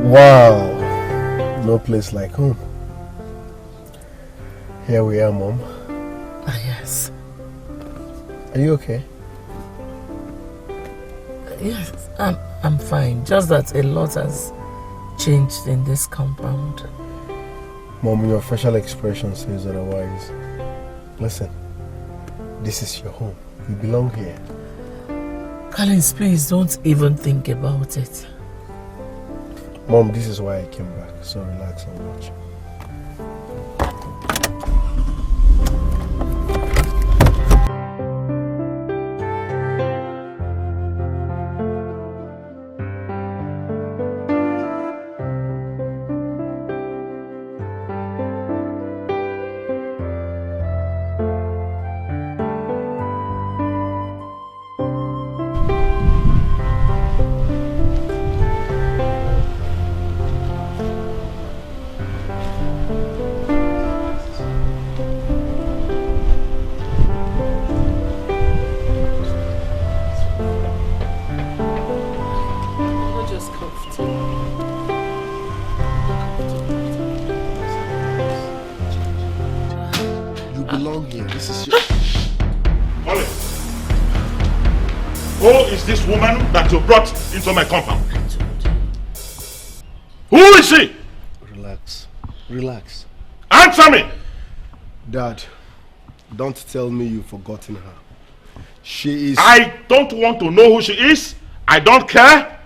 Wow, no place like home. Here we are, Mom. Yes. Are you okay? Yes, I'm fine. Just that a lot has changed in this compound. Mom, your facial expression says otherwise. Listen, this is your home. You belong here. Collins, please don't even think about it. Mom, this is why I came back, so relax and watch. This woman that you brought into my compound. Who is she? Relax. Relax. Answer me! Dad, don't tell me you've forgotten her. She is... I don't want to know who she is. I don't care.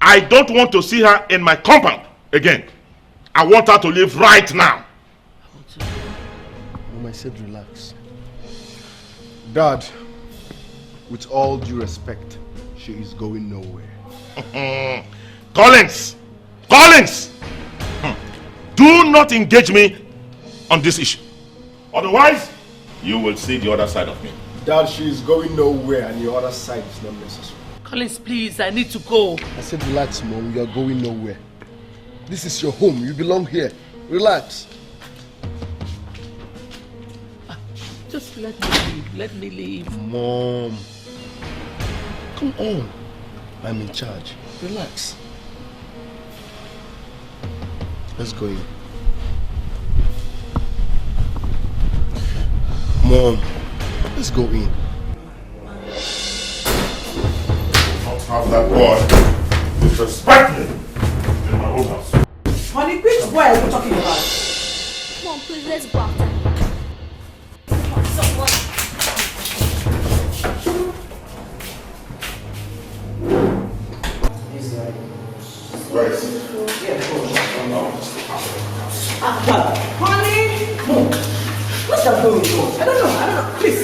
I don't want to see her in my compound again. I want her to leave right now. said relax. Dad, with all due respect, she is going nowhere. Collins! Collins! Do not engage me on this issue. Otherwise, you will see the other side of me. Dad, she is going nowhere and your other side is not necessary. Collins, please, I need to go. I said relax, Mom. You are going nowhere. This is your home. You belong here. Relax. Just let me leave. Let me leave. Mom. Come on. I'm in charge. Relax. Let's go in. Mom, let's go in. Not have that boy disrespect me in my own house. Honey, which boy are you talking about? Mom, please, let's go after. Someone. Where is he? Honey! No. What's that going on? I don't know. Please.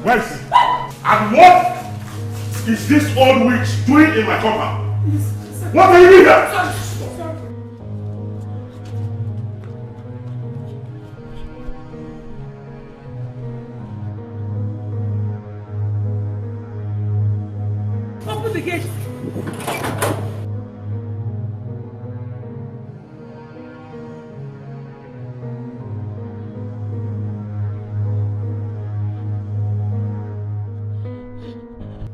Where is he? And what is this old witch doing in my compound? What are you doing here? Open the gate.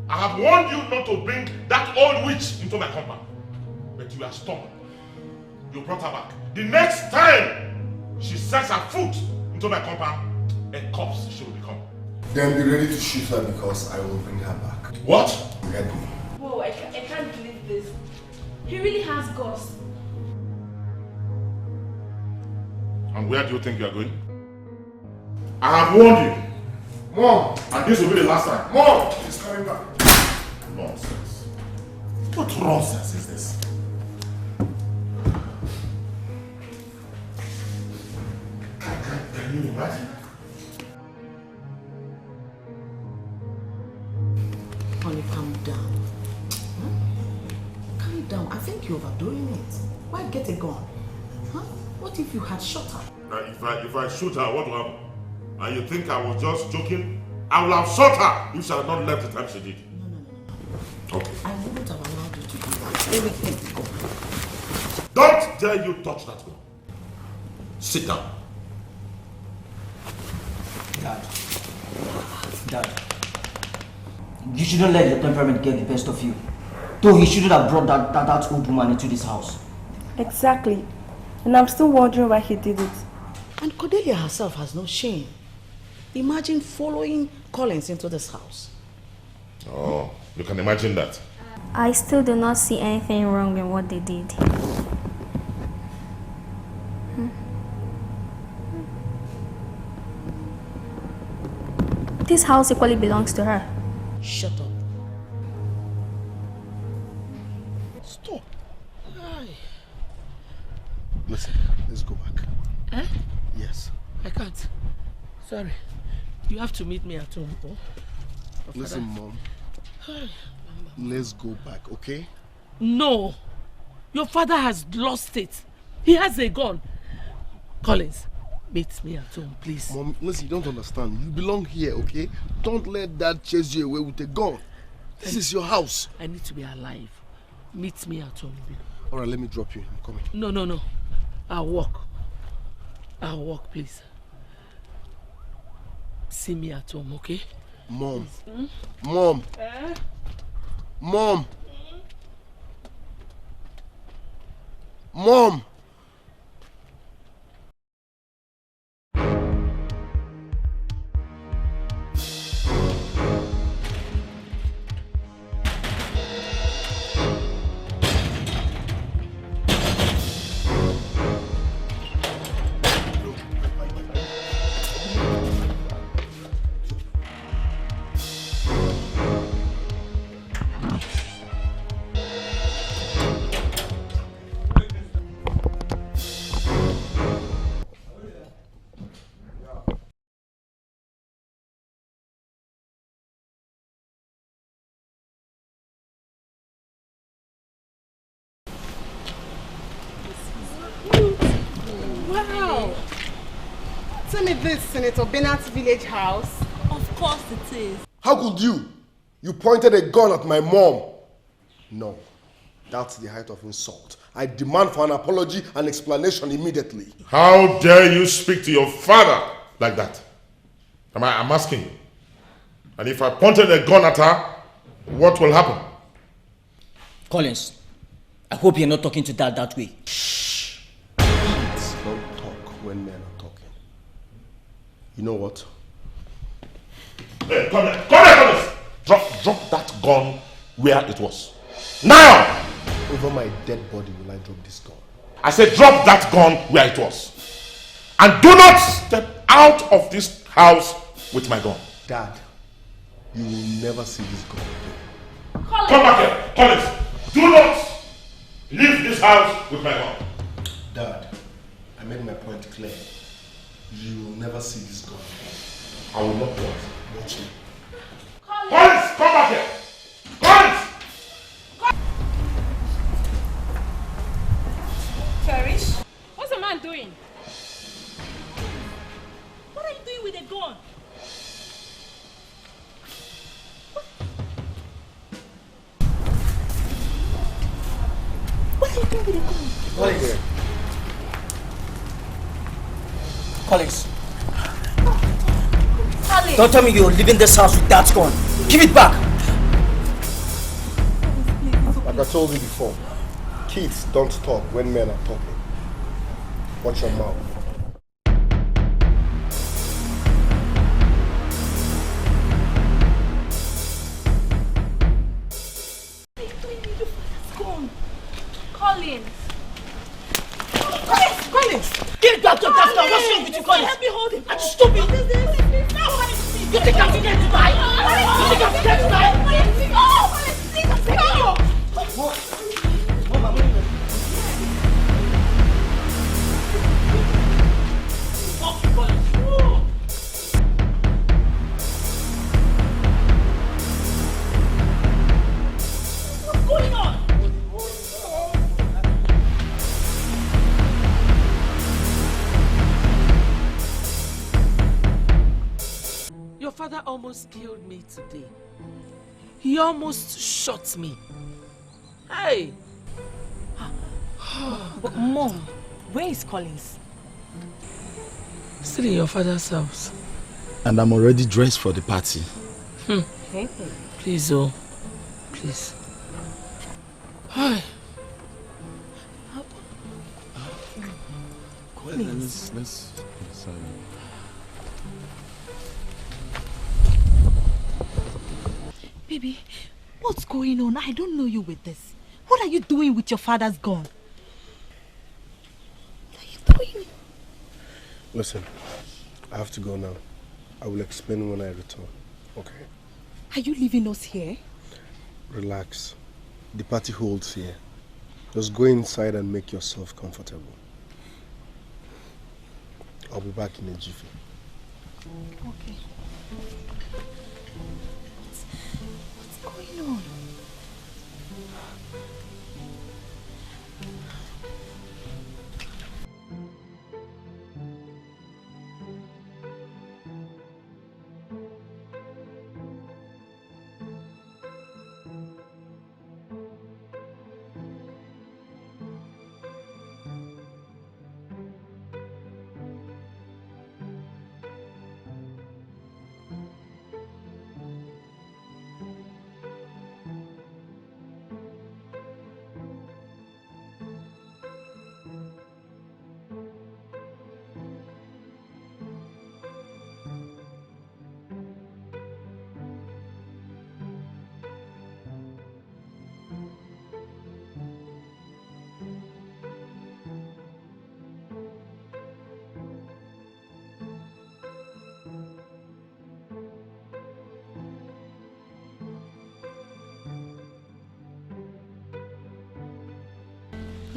I have warned you not to bring that old witch into my compound. But you are stubborn. You brought her back. The next time she sets her foot into my compound, a corpse she will become. Then be ready to shoot her because I will bring her back. What? You heard me. Whoa, I can't believe this. He really has ghosts. And where do you think you are going? I have warned you. Mom! And this will be the last time. Mom! She's coming back. Nonsense. What nonsense is this? Can you imagine? Honey, calm down. Calm down. I think you're overdoing it. Why get a gun? Huh? What if you had shot her? If I shoot her, what will happen? And you think I was just joking? I will have shot her if she had not left the time she did. No. Okay. I wouldn't have allowed you to do that. Let me take the gun. Don't dare you touch that gun. Sit down. Dad, you shouldn't let your temperament get the best of you. Though he shouldn't have brought that old woman into this house. Exactly. And I'm still wondering why he did it. And Cordelia herself has no shame. Imagine following Collins into this house. Oh, you can imagine that. I still do not see anything wrong in what they did. This house equally belongs to her. Shut up. Stop. Aye. Listen, let's go back. Eh? Yes. I can't. Sorry. You have to meet me at home. Oh? Listen, Mom. Let's go back, okay? No. Your father has lost it. He has a gun. Collins, meet me at home, please. Mom, listen, you don't understand. You belong here, okay? Don't let Dad chase you away with a gun. This is your house. I need to be alive. Meet me at home. Alright, let me drop you. I'm coming. No. I'll walk. Please. See me at home, okay? Mom. Mom. Mom. Mom. me this Senator Bernard's village house? Of course it is. How could you? You pointed a gun at my mom. No, that's the height of insult. I demand for an apology and explanation immediately. How dare you speak to your father like that? I'm asking you. And if I pointed a gun at her, what will happen? Collins, I hope you're not talking to Dad that way. Shh. Kids don't talk when men are talking. You know what? Hey, come here, Collins! Drop that gun where it was. Now! Over my dead body will I drop this gun. I said drop that gun where it was. And do not step out of this house with my gun. Dad, you will never see this gun again. Collins. Come back here, Collins. Do not leave this house with my gun. Dad, I made my point clear. You will never see this gun again. I will not do it. Watch me. Collins, come back here. Collins! Cherish? What's the man doing? What are you doing with the gun? What are you doing with the gun? Collins. Collins. Collins. Don't tell me you're leaving this house with that gun. Give it back. Like I told you before, kids don't talk when men are talking. Watch your mouth. What are you doing with your father's gun? Collins. Collins! Get back to that now. What's wrong with you, Collins? Help me hold him. Are you stupid? You think I'm scared to die? You think I'm scared to die? What's going on? Your father almost killed me today. He almost shot me. Hey! But Mom, where is Collins? Still in your father's house. And I'm already dressed for the party. Okay. Please, oh. Please. Hi. Let's Baby, what's going on? I don't know you with this. What are you doing with your father's gun? What are you doing? Listen, I have to go now. I will explain when I return. Okay? Are you leaving us here? Relax. The party holds here. Just go inside and make yourself comfortable. I'll be back in a jiffy. Okay. What's going on?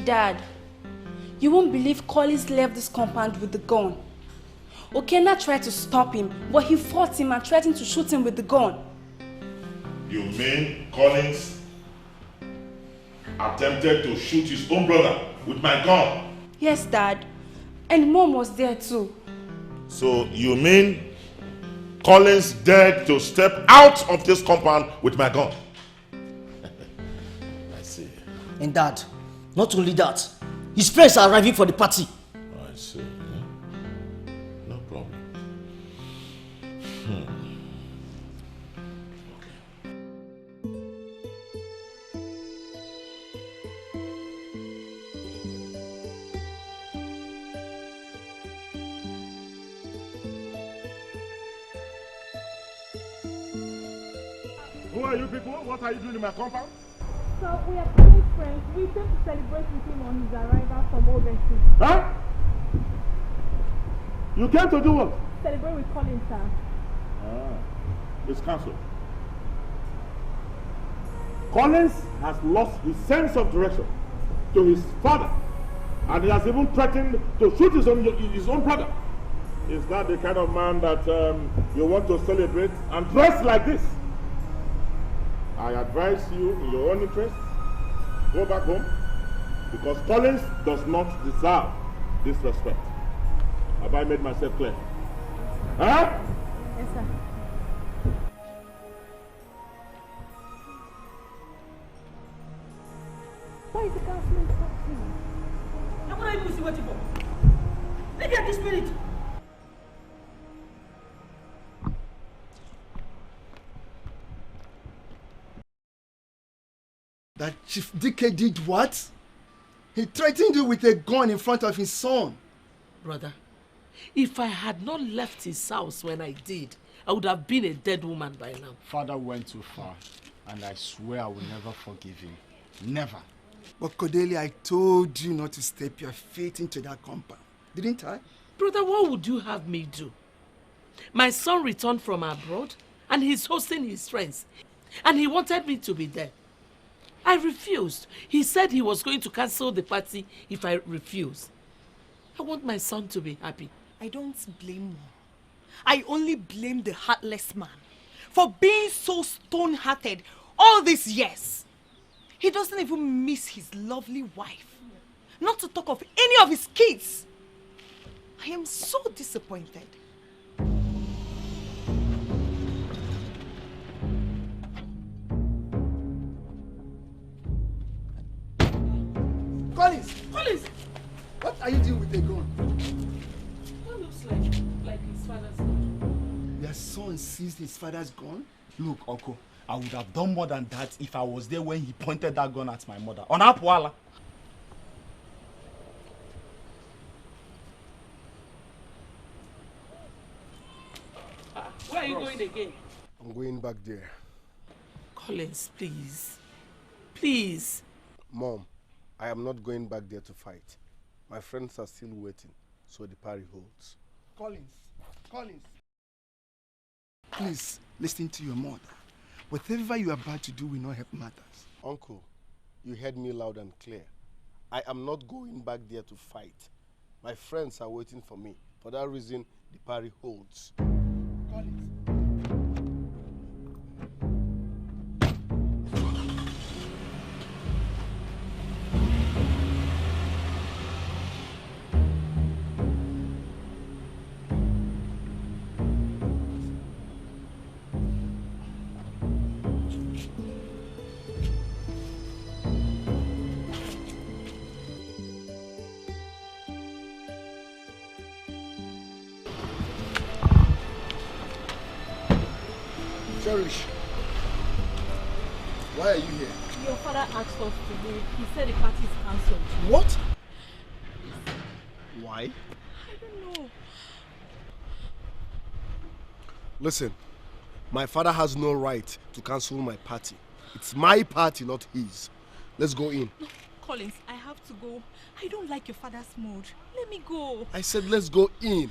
Dad, you won't believe Collins left this compound with the gun. Okena tried to stop him, but he fought him and threatened to shoot him with the gun. You mean Collins attempted to shoot his own brother with my gun? Yes, Dad. And Mom was there too. So you mean Collins dared to step out of this compound with my gun? I see. And Dad, not only that, his friends are arriving for the party. I see. No problem. Who are you people? What are you doing in my compound? So we are Collins' friends. We came to celebrate with him on his arrival from overseas. Huh? You came to do what? Celebrate with Collins, sir. It's cancelled. Collins has lost his sense of direction to his father, and he has even threatened to shoot his own brother. Is that the kind of man that you want to celebrate and dress like this? I advise you, in your own interest, go back home, because Collins does not deserve this respect. Have I made myself clear? Huh? Yes, sir. Why is the councilman talking? Now what are you waiting for? Let me have this spirit. That Chief Ejike did what? He threatened you with a gun in front of his son. Brother, if I had not left his house when I did, I would have been a dead woman by now. Father went too far, and I swear I will never forgive him. Never. But Cordelia, I told you not to step your feet into that compound. Didn't I? Brother, what would you have me do? My son returned from abroad, and he's hosting his friends, and he wanted me to be there. I refused. He said he was going to cancel the party if I refused. I want my son to be happy. I don't blame Mom. I only blame the heartless man for being so stone-hearted all these years. He doesn't even miss his lovely wife. Not to talk of any of his kids. I am so disappointed. Collins! Collins! What are you doing with a gun? What looks like his father's gun? Your son seized his father's gun? Look, Uncle, I would have done more than that if I was there when he pointed that gun at my mother. On Apwala. Where are you going again? I'm going back there. Collins, please. Please. Mom, I am not going back there to fight. My friends are still waiting, so the party holds. Collins. Please, listen to your mother. Whatever you are about to do will not help matters. Uncle, you heard me loud and clear. I am not going back there to fight. My friends are waiting for me. For that reason, the party holds. Collins. Cherish, why are you here? Your father asked us to leave. He said the party is cancelled. What? Why? I don't know. Listen, my father has no right to cancel my party. It's my party, not his. Let's go in. No, Collins, I have to go. I don't like your father's mood. Let me go. I said let's go in.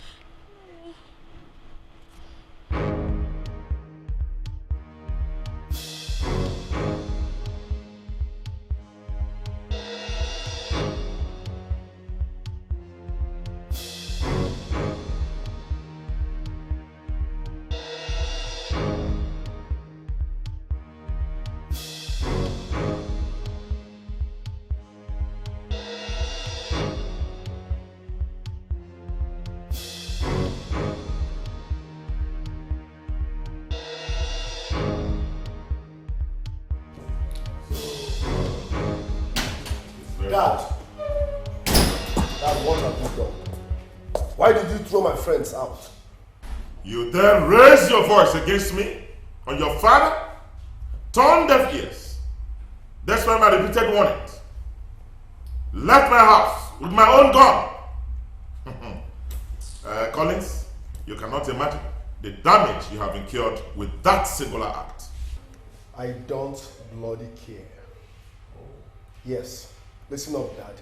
Dad, what have you done? Why did you throw my friends out? You then raise your voice against me on your father? Turn deaf ears. That's why my repeated warnings. Left my house with my own gun. Collins, you cannot imagine the damage you have incurred with that singular act. I don't bloody care. Yes, listen up, Dad.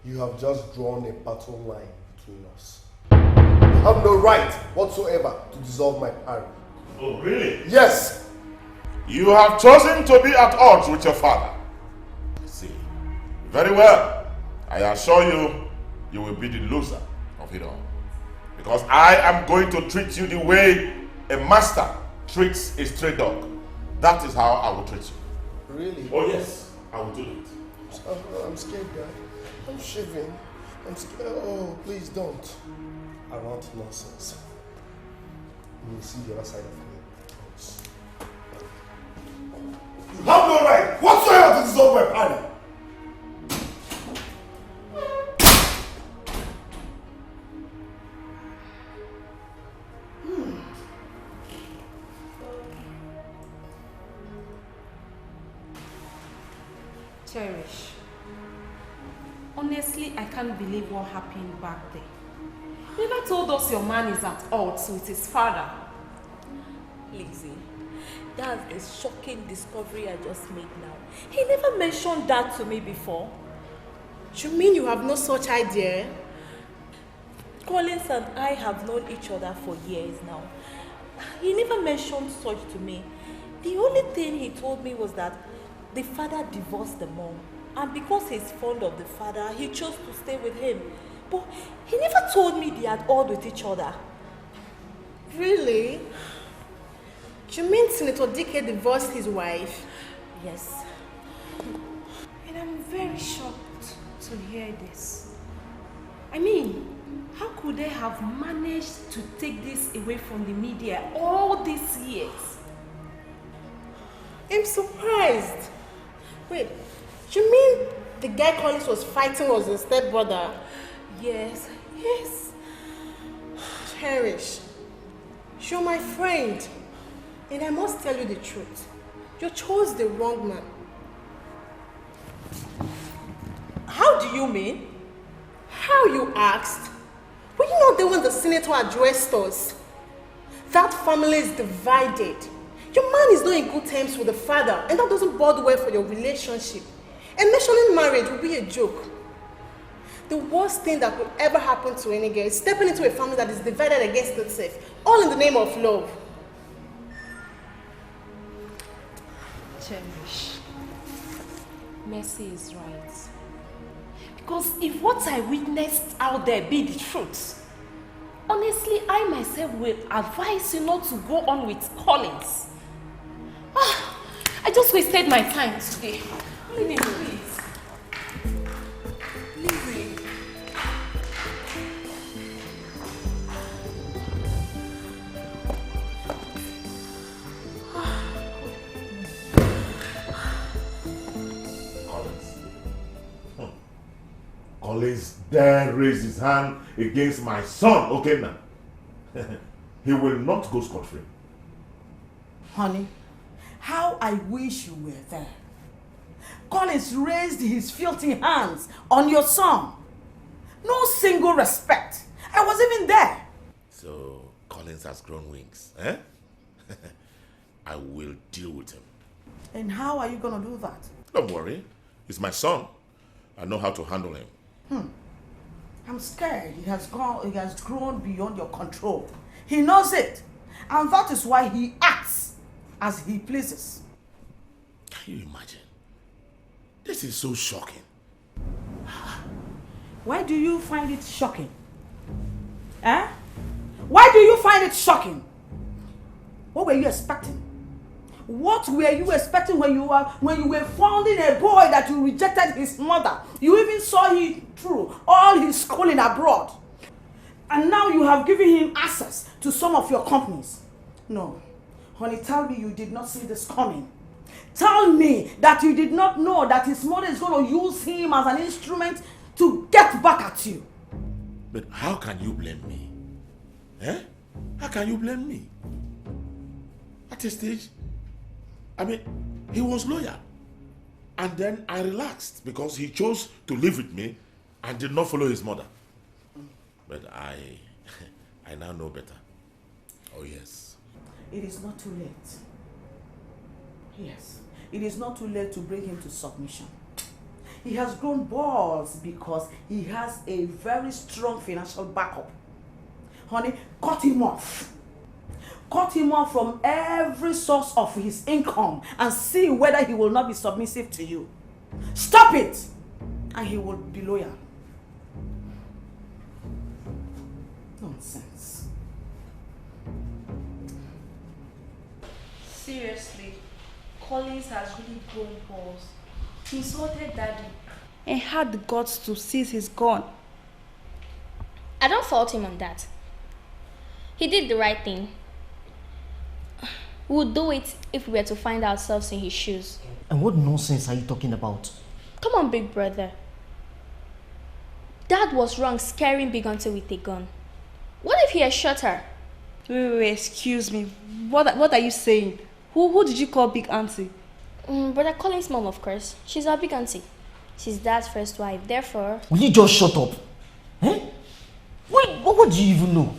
You have just drawn a battle line between us. You have no right whatsoever to dissolve my party. Oh, really? Yes! You have chosen to be at odds with your father. See, very well. I assure you, you will be the loser of it all. Because I am going to treat you the way a master treats a stray dog. That is how I will treat you. Really? Oh yes, I will do it. I'm scared, Dad. I'm shivering. I'm scared. Oh, please don't. I want nonsense. You will see the other side of me. You have no right whatsoever to dissolve my party. Cherish. Honestly, I can't believe what happened back there. You never told us your man is at odds with his father. Lizzie, that's the shocking discovery I just made now. He never mentioned that to me before. You mean you have no such idea? Collins and I have known each other for years now. He never mentioned such to me. The only thing he told me was that the father divorced the mom, and because he's fond of the father, he chose to stay with him. But he never told me they had odds with each other. Really? You mean Senator Ejike divorced his wife? Yes. And I'm very shocked to hear this. I mean, how could they have managed to take this away from the media all these years? I'm surprised. Wait, you mean the guy Collins was fighting was his stepbrother? Yes. Yes. Cherish, you're my friend. And I must tell you the truth. You chose the wrong man. How do you mean? How, you asked? Were you not the one the senator addressed us? That family is divided. Your man is not in good terms with the father, and that doesn't bode well for your relationship. And mentioning marriage will be a joke. The worst thing that could ever happen to any girl is stepping into a family that is divided against itself, all in the name of love. Cherish, Mercy is right. Because if what I witnessed out there be the truth, honestly, I myself will advise you not to go on with Collins. I just wasted my time today. Leave me, please. Leave me. Collins dare raise his hand against my son, okay now? He will not go scot-free. Honey, how I wish you were there. Collins raised his filthy hands on your son. No single respect. I was even there. So, Collins has grown wings, eh? I will deal with him. And how are you going to do that? Don't worry. He's my son. I know how to handle him. I'm scared. He has grown beyond your control. He knows it. And that is why he acts as he pleases. Can you imagine? This is so shocking. Why do you find it shocking? Eh? Why do you find it shocking? What were you expecting? What were you expecting when you were finding a boy that you rejected his mother? You even saw him through all his schooling abroad. And now you have given him access to some of your companies. No. Honey, tell me you did not see this coming. Tell me that you did not know that his mother is going to use him as an instrument to get back at you. But how can you blame me? Eh? How can you blame me? At a stage, I mean, he was loyal. And then I relaxed because he chose to live with me and did not follow his mother. But I now know better. Oh yes. It is not too late. Yes, it is not too late to bring him to submission. He has grown balls because he has a very strong financial backup. Honey, cut him off. Cut him off from every source of his income and see whether he will not be submissive to you. Stop it! And he will be loyal. Nonsense. Seriously, Collins has really grown balls. He insulted Daddy and had the guts to seize his gun. I don't fault him on that. He did the right thing. We would do it if we were to find ourselves in his shoes. And what nonsense are you talking about? Come on, big brother. Dad was wrong scaring Big Auntie with a gun. What if he had shot her? Wait, excuse me. What are you saying? Who did you call Big Auntie? Brother Collins' mom, of course. She's our Big Auntie. She's Dad's first wife, therefore... Will you just shut up? Eh? What do you even know?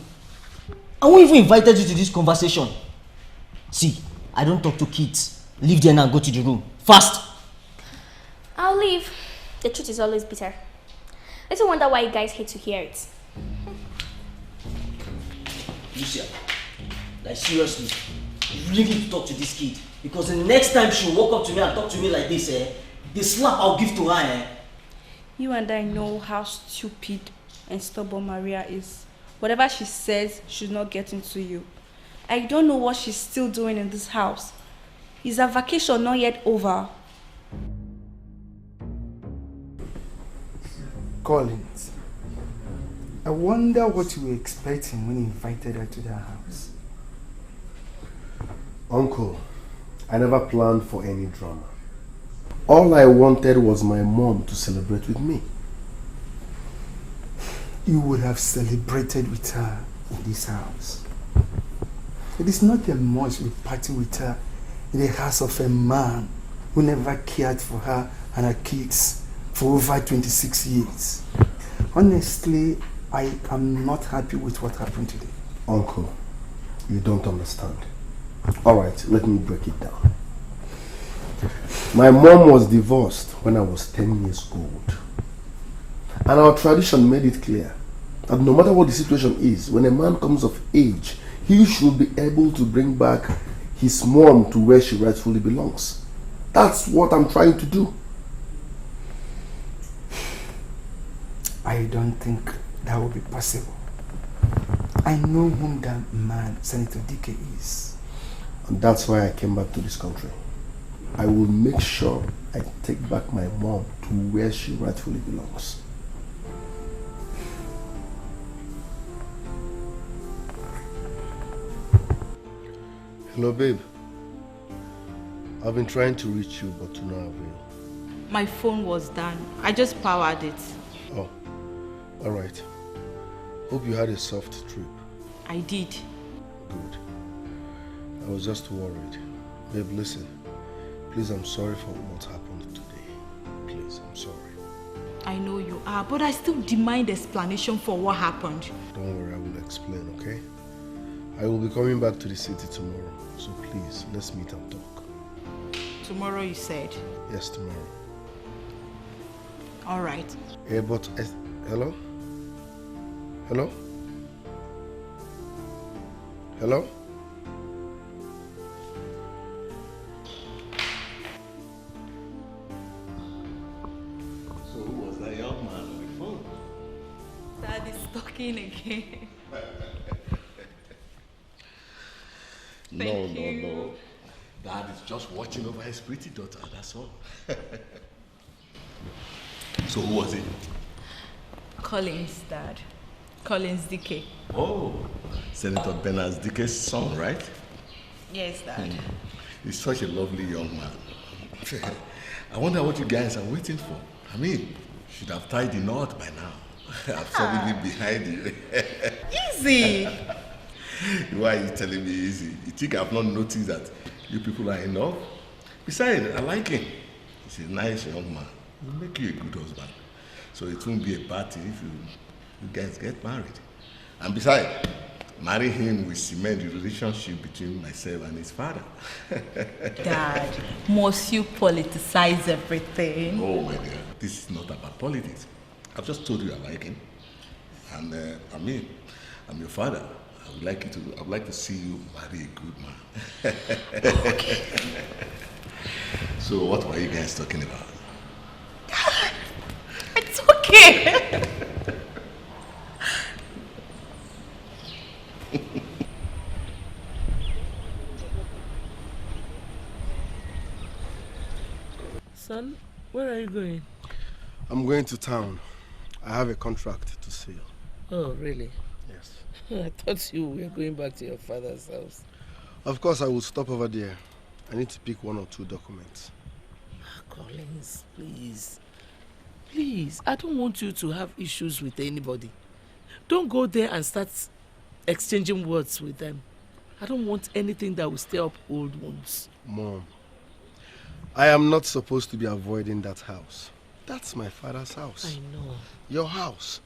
I won't even invited you to this conversation. See, I don't talk to kids. Leave there now and go to the room. Fast! I'll leave. The truth is always bitter. Little wonder why you guys hate to hear it. Lucia, like seriously, you really need to talk to this kid. Because the next time she'll walk up to me and talk to me like this, the slap I'll give to her, You and I know how stupid and stubborn Maria is. Whatever she says should not get into you. I don't know what she's still doing in this house. Is her vacation not yet over? Collins, I wonder what you were expecting when you invited her to their house. Uncle, I never planned for any drama. All I wanted was my mom to celebrate with me. You would have celebrated with her in this house. It is not a much to party with her in the house of a man who never cared for her and her kids for over 26 years. Honestly, I am not happy with what happened today. Uncle, you don't understand. Alright, let me break it down. My mom was divorced when I was 10 years old. And our tradition made it clear that no matter what the situation is, when a man comes of age, he should be able to bring back his mom to where she rightfully belongs. That's what I'm trying to do. I don't think that will be possible. I know whom that man, Senator Ejike, is. And that's why I came back to this country. I will make sure I take back my mom to where she rightfully belongs. Hello, babe. I've been trying to reach you, but to no avail. My phone was done. I just powered it. Oh, all right. Hope you had a soft trip. I did. Good. I was just worried. Babe, listen. Please, I'm sorry for what happened today. Please, I'm sorry. I know you are, but I still demand explanation for what happened. Don't worry, I will explain, okay? I will be coming back to the city tomorrow. So please, let's meet and talk. Tomorrow, you said? Yes, tomorrow. All right. Yeah, but... hello? Hello? Hello? So who was that young man on the phone? Dad is talking again. No. Dad is just watching over his pretty daughter, that's all. So who was it? Collins, Dad. Collins Ejike. Oh, Senator Bernard Dike's son, right? Yes, Dad. He's such a lovely young man. I wonder what you guys are waiting for. I mean, should have tied the knot by now. I'm suddenly behind you. Easy! Why are you telling me easy? You think I've not noticed that you people are in love? Besides, I like him. He's a nice young man. He'll make you a good husband. So it won't be a bad thing if you guys get married. And besides, marrying him will cement the relationship between myself and his father. Dad, must you politicize everything? Oh my dear, this is not about politics. I've just told you I like him. And I mean, I'm your father. I would like to see you marry a good man. Okay. So what were you guys talking about? It's okay. Son, where are you going? I'm going to town. I have a contract to seal. Oh, really? Yes. I thought you were going back to your father's house. Of course, I will stop over there. I need to pick 1 or 2 documents. Collins, please. Please, I don't want you to have issues with anybody. Don't go there and start exchanging words with them. I don't want anything that will stir up old wounds. Mom, I am not supposed to be avoiding that house. That's my father's house. I know. Your house.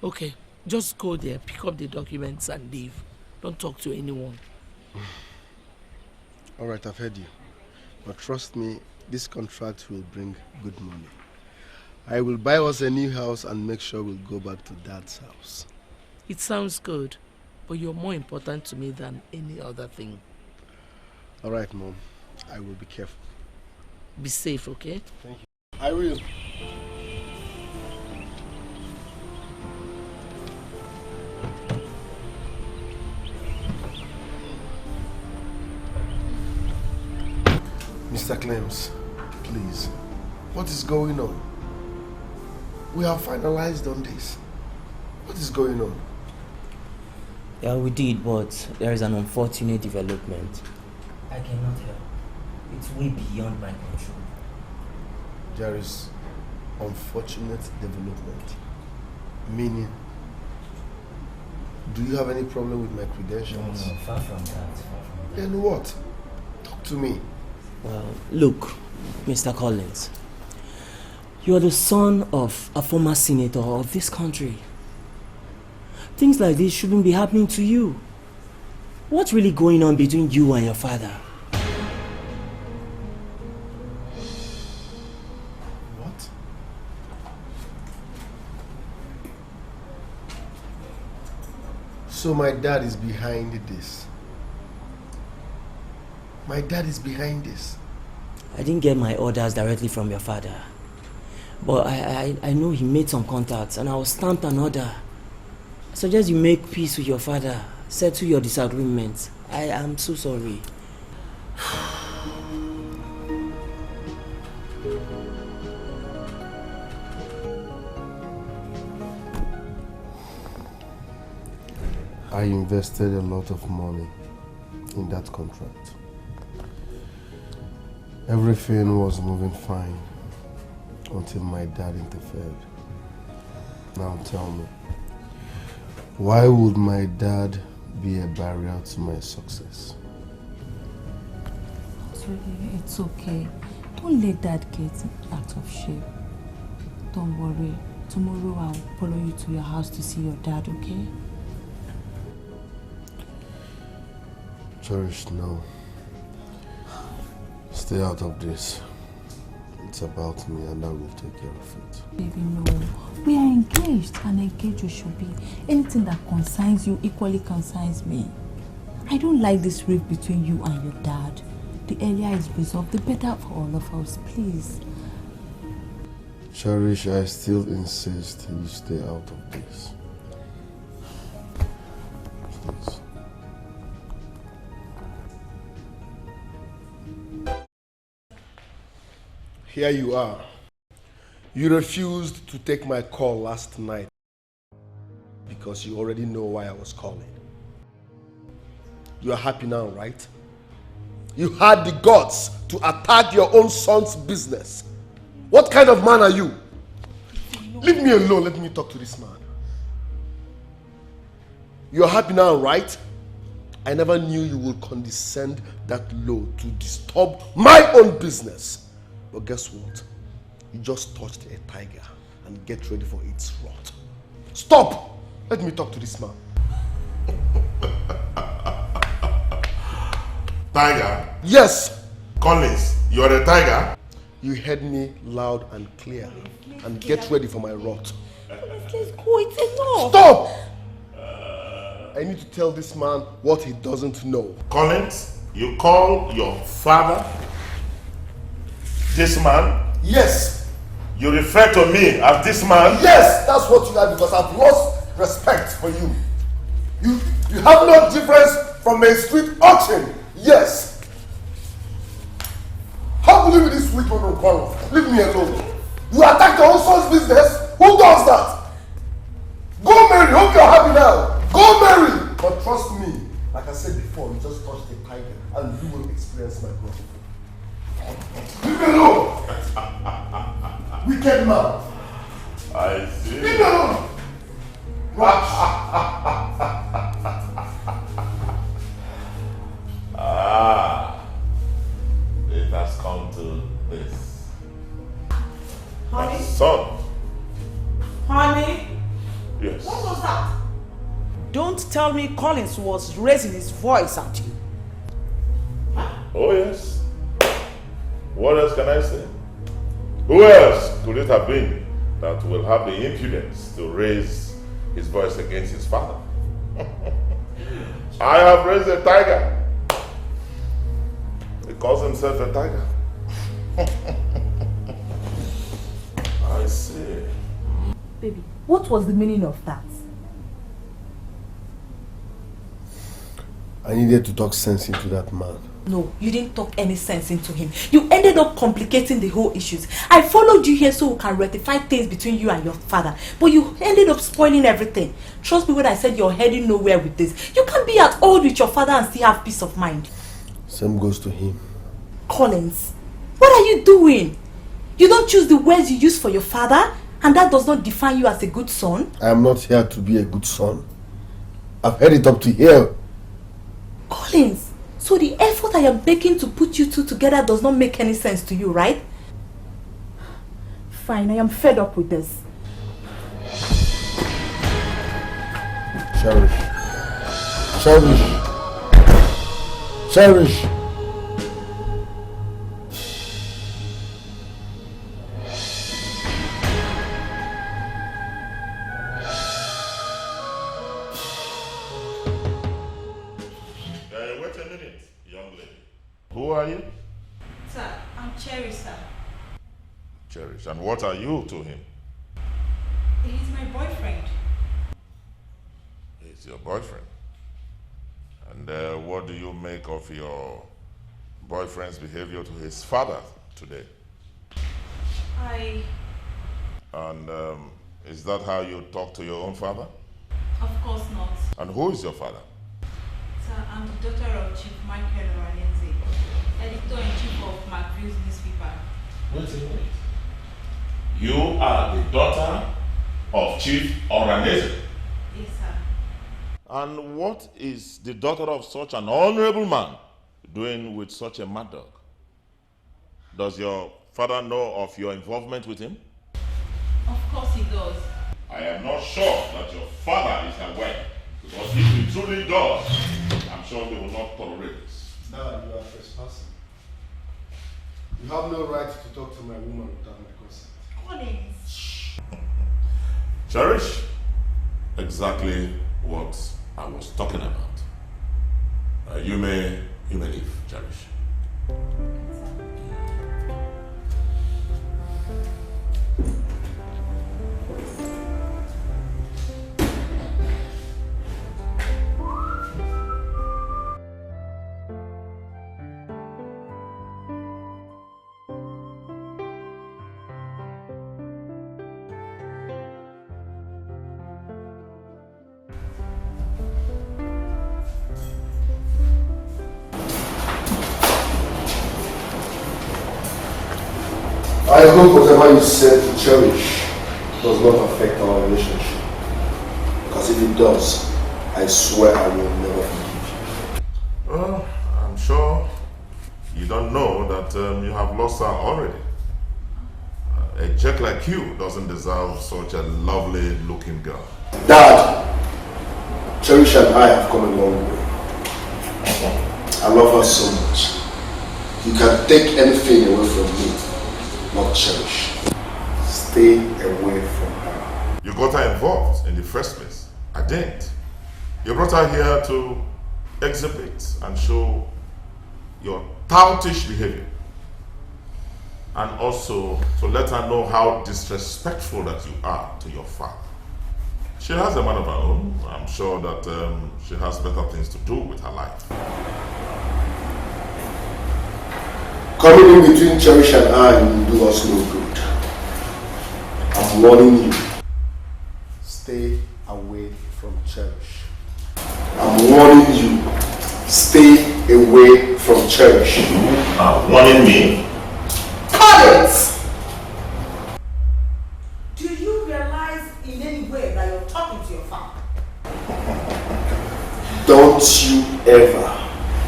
Okay, just go there, pick up the documents and leave. Don't talk to anyone. All right, I've heard you. But trust me, this contract will bring good money. I will buy us a new house and make sure we'll go back to Dad's house. It sounds good, but you're more important to me than any other thing. All right, Mom. I will be careful. Be safe, okay? Thank you. I will. Mr. Clems, please. What is going on? We have finalized on this. What is going on? Yeah, we did, but there is an unfortunate development. I cannot help. It's way beyond my control. There is unfortunate development. Meaning, do you have any problem with my credentials? No, far from that. Then what? Talk to me. Well, look, Mr. Collins. You are the son of a former senator of this country. Things like this shouldn't be happening to you. What's really going on between you and your father? What? So my dad is behind this. My dad is behind this. I didn't get my orders directly from your father. But I know he made some contacts and I was stamped an order. I suggest you make peace with your father. Settle your disagreements. I am so sorry. I invested a lot of money in that contract. Everything was moving fine until my dad interfered. Now tell me, why would my dad be a barrier to my success? It's okay. Don't let Dad get out of shape. Don't worry. Tomorrow I'll follow you to your house to see your dad, okay? Cherish, no. Stay out of this. It's about me and I will take care of it. Baby, no. We are engaged and engaged you should be. Anything that concerns you equally concerns me. I don't like this rift between you and your dad. The earlier it's resolved, the better for all of us, please. Cherish, I still insist you stay out of this. Please. Here you are. You refused to take my call last night because you already know why I was calling. You are happy now, right? You had the guts to attack your own son's business. What kind of man are you? Leave me alone. Let me talk to this man. You're happy now, right? I never knew you would condescend that low to disturb my own business. But guess what? You just touched a tiger and get ready for its wrath. Stop! Let me talk to this man. Tiger? Yes. Collins, you're a tiger? You heard me loud and clear. And get ready for my wrath. Let's go, it's enough. Stop! I need to tell this man what he doesn't know. Collins, you call your father this man? Yes. You refer to me as this man? Yes, that's what you are, because I've lost respect for you. You have no difference from a street urchin. Yes. How will you be this weak on quarrel? Leave me alone. You attack your own son's business? Who does that? Go marry. Hope you're happy now. Go marry. But trust me, like I said before, you just touched a tiger and you will experience my growth. Leave me alone. Wicked man. I see. Leave me alone. It has come to this. Honey? My son. Honey? Yes. What was that? Don't tell me Collins was raising his voice at you. Oh yes. What else can I say? Who else could it have been that will have the impudence to raise his voice against his father? I have raised a tiger. He calls himself a tiger. I see. Baby, what was the meaning of that? I needed to talk sense into that man. No, you didn't talk any sense into him. You ended up complicating the whole issues. I followed you here so we can rectify things between you and your father. But you ended up spoiling everything. Trust me when I said you're heading nowhere with this. You can't be at odds with your father and still have peace of mind. Same goes to him. Collins, what are you doing? You don't choose the words you use for your father, and that does not define you as a good son? I am not here to be a good son. I've heard it up to here. Collins, so the effort I am making to put you two together does not make any sense to you, right? Fine, I am fed up with this. Cherish. Wait a minute, young lady. Who are you? Sir, I'm Cherry, sir. Cherish. And what are you to him? He's my boyfriend. He's your boyfriend. And what do you make of your boyfriend's behavior to his father today? And is that how you talk to your own father? Of course not. And who is your father? Sir, I'm the daughter of Chief Micheal, editor-in-chief of McVill's newspaper. Wait a minute. You are the daughter of Chief Oranese? Yes, sir. And what is the daughter of such an honorable man doing with such a mad dog? Does your father know of your involvement with him? Of course he does. I am not sure that your father is aware, because if he truly does, I'm sure they will not tolerate this. Now you are trespassing. You have no right to talk to my woman without my consent. Collins. Cherish, exactly what I was talking about. You may leave, Cherish. I hope whatever you said to Cherish does not affect our relationship. Because if it does, I swear I will never forgive you. Well, I'm sure you don't know that you have lost her already. A jerk like you doesn't deserve such a lovely looking girl. Dad, Cherish and I have come a long way. I love her so much. You can take anything away from me, not Cherish. Stay away from her. You got her involved in the first place. I didn't. You brought her here to exhibit and show your toutish behavior. And also to let her know how disrespectful that you are to your father. She has a man of her own. I'm sure that she has better things to do with her life. Coming in between Cherish and I will do us no good. I'm warning you. Stay away from Cherish. I'm warning you. Stay away from Cherish. Warning me? Collins! Do you realize in any way that you're talking to your father? Don't you ever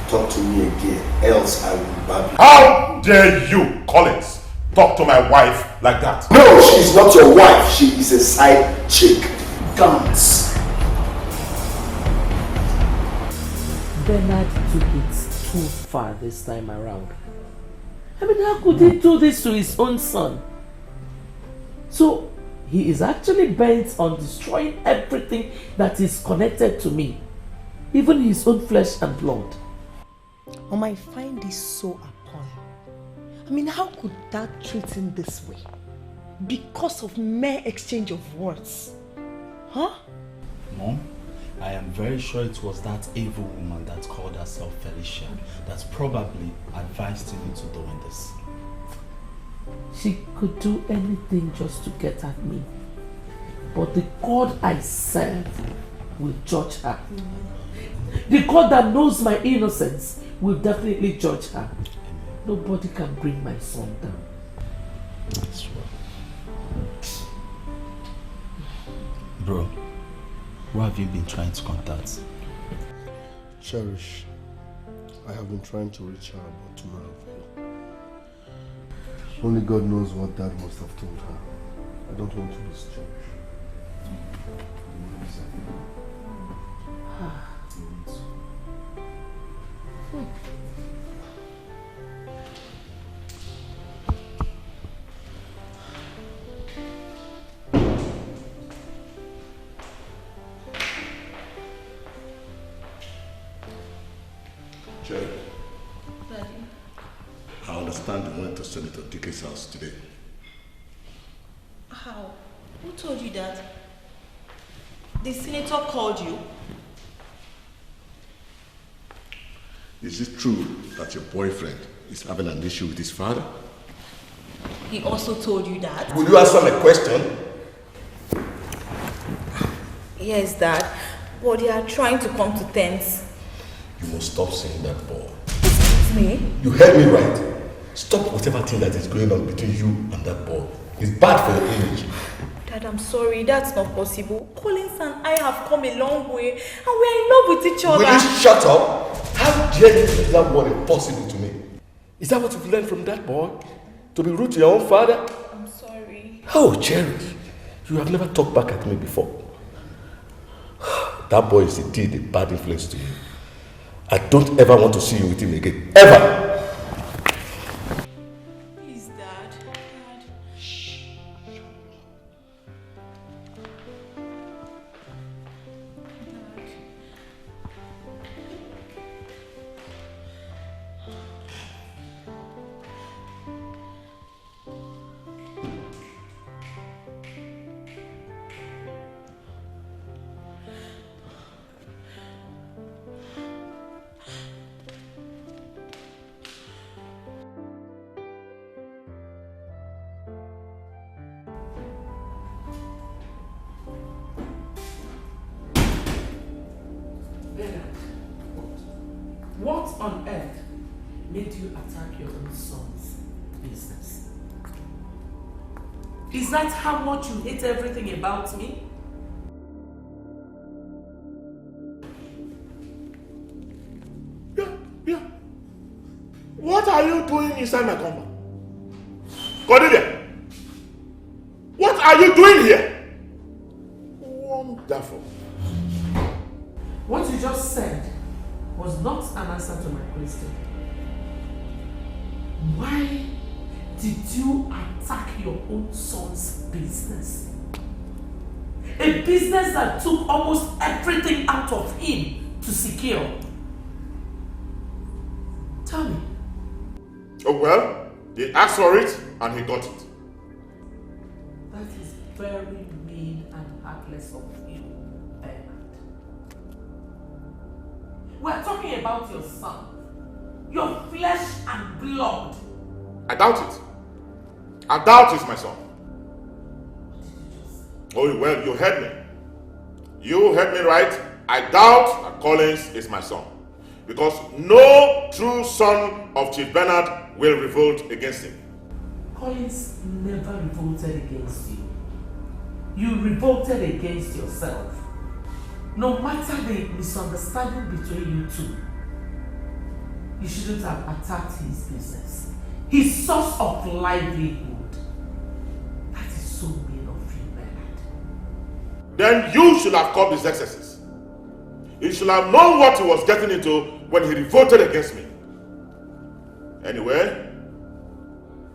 talk to me again, else I will bab you. How dare you, Collins, talk to my wife like that? No, she is not your wife. She is a side chick. Guns. Bernard took it too far this time around. I mean, how could he do this to his own son? So, he is actually bent on destroying everything that is connected to me. Even his own flesh and blood. Mama, I find this so appalling. I mean, how could Dad treat him this way? Because of mere exchange of words. Huh? Mom, I am very sure it was that evil woman that called herself Felicia that probably advised him into doing this. She could do anything just to get at me. But the God I serve will judge her. The God that knows my innocence will definitely judge her. Nobody can bring my son down. That's right. Bro, who have you been trying to contact? Cherish, I have been trying to reach her, but to no avail. Only God knows what Dad must have told her. I don't want to lose Cherish. Jerry, I understand you went to Senator Dicke's house today. How? Who told you that? The senator called you? Is it true that your boyfriend is having an issue with his father? He also told you that? Will you answer my question? Yes, Dad. But they are trying to come to terms. You must stop saying that, boy. Excuse me? You heard me right. Stop whatever thing that is going on between you and that boy. It's bad for your image. Dad, I'm sorry. That's not possible. Collins and I have come a long way and we are in love with each other. Will you shut up? How dare you make that word impossible to me? Is that what you've learned from that boy? To be rude to your own father? I'm sorry. Oh, Jerry, you have never talked back at me before. That boy is indeed a bad influence to you. I don't ever want to see you with him again. Ever! Please, Dad. Dad. What on earth made you attack your own son's business? Is that how much you hate everything about me? Yeah. What are you doing inside my compound? Cordelia, what are you doing here? Wonderful. What you just said was not an answer to my question. Why did you attack your own son's business? A business that took almost everything out of him to secure. Tell me. Oh well, he asked for it and he got it. That is very mean and heartless of you, Bernard. We're talking about your son. Your flesh and blood. I doubt it. I doubt it's my son. Oh well, you heard me. You heard me right. I doubt that Collins is my son. Because no true son of Chief Bernard will revolt against him. Collins never revolted against you. You revolted against yourself. No matter the misunderstanding between you two, you shouldn't have attacked his business. His source of livelihood. That is so mean of you, Bernard. Then you should have caught his excesses. He should have known what he was getting into when he revolted against me. Anyway,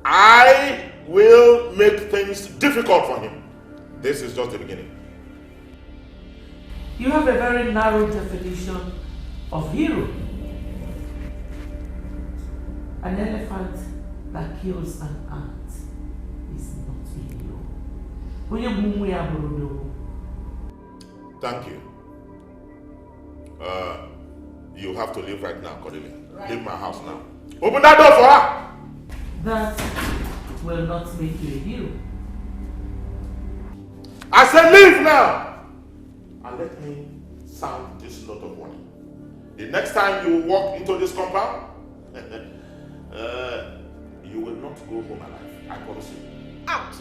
I will make things difficult for him. This is just the beginning. You have a very narrow definition of hero. An elephant that kills an ant is not a hero. Thank you. You have to leave right now, Cordelia. Right. Leave my house now. Open that door for her! That will not make you a hero. I said leave now! And let me sound this note of warning. The next time you walk into this compound, you will not go home alive. I promise you. Out!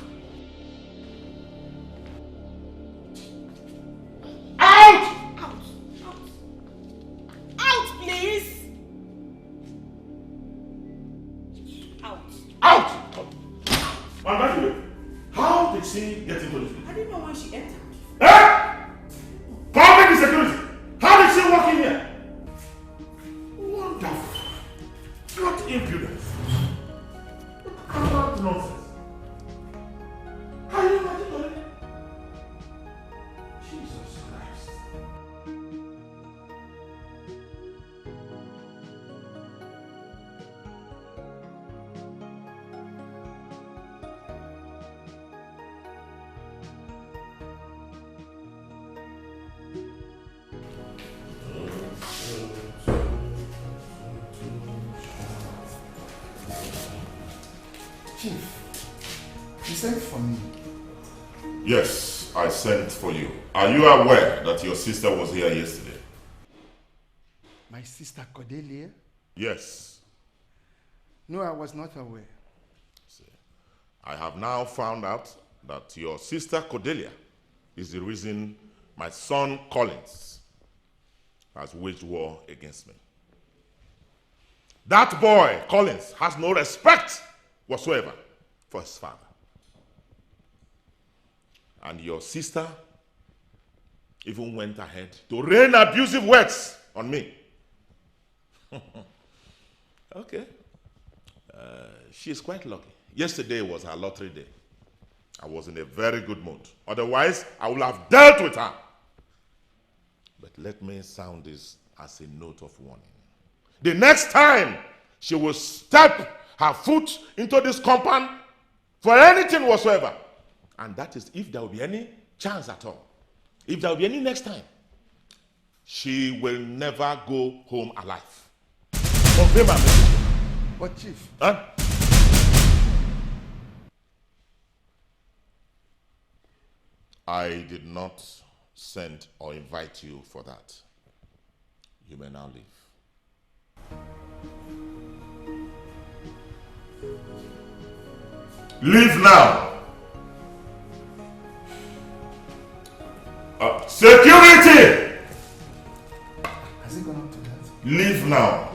Out! Out! Out! Out, please! Out! Out! Well, by the way, how did she get into this place? I didn't know when she entered. Eh? Public security! How did she walk in here? Wonderful. What impudence. What nonsense. Can you imagine it? Jesus Christ. Chief, you sent for me. Yes, I sent for you. Are you aware that your sister was here yesterday? My sister Cordelia? Yes. No, I was not aware. See, I have now found out that your sister Cordelia is the reason my son Collins has waged war against me. That boy, Collins, has no respect whatsoever for his father. And your sister even went ahead to rain abusive words on me. Okay. She is quite lucky. Yesterday was her lottery day. I was in a very good mood. Otherwise, I would have dealt with her. But let me sound this as a note of warning. The next time she will step her foot into this compound for anything whatsoever, and that is if there will be any chance at all, if there will be any next time, she will never go home alive. Obey my message. But Chief, Huh? I did not send or invite you for that. You may now leave. Leave now! Security! Has he gone up to that? Leave now.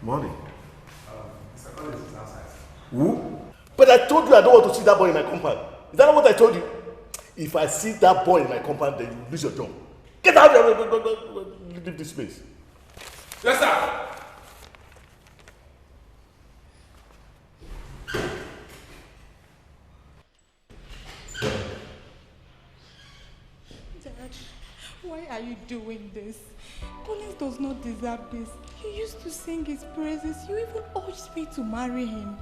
Morning. Mr. Collins is outside. Who? But I told you I don't want to see that boy in my compound. Is that not what I told you? If I see that boy in my compound, then you lose your job. Get out of here! Leave this place. Yes, sir. Dad, why are you doing this? Collins does not deserve this. You used to sing his praises. You even urged me to marry him.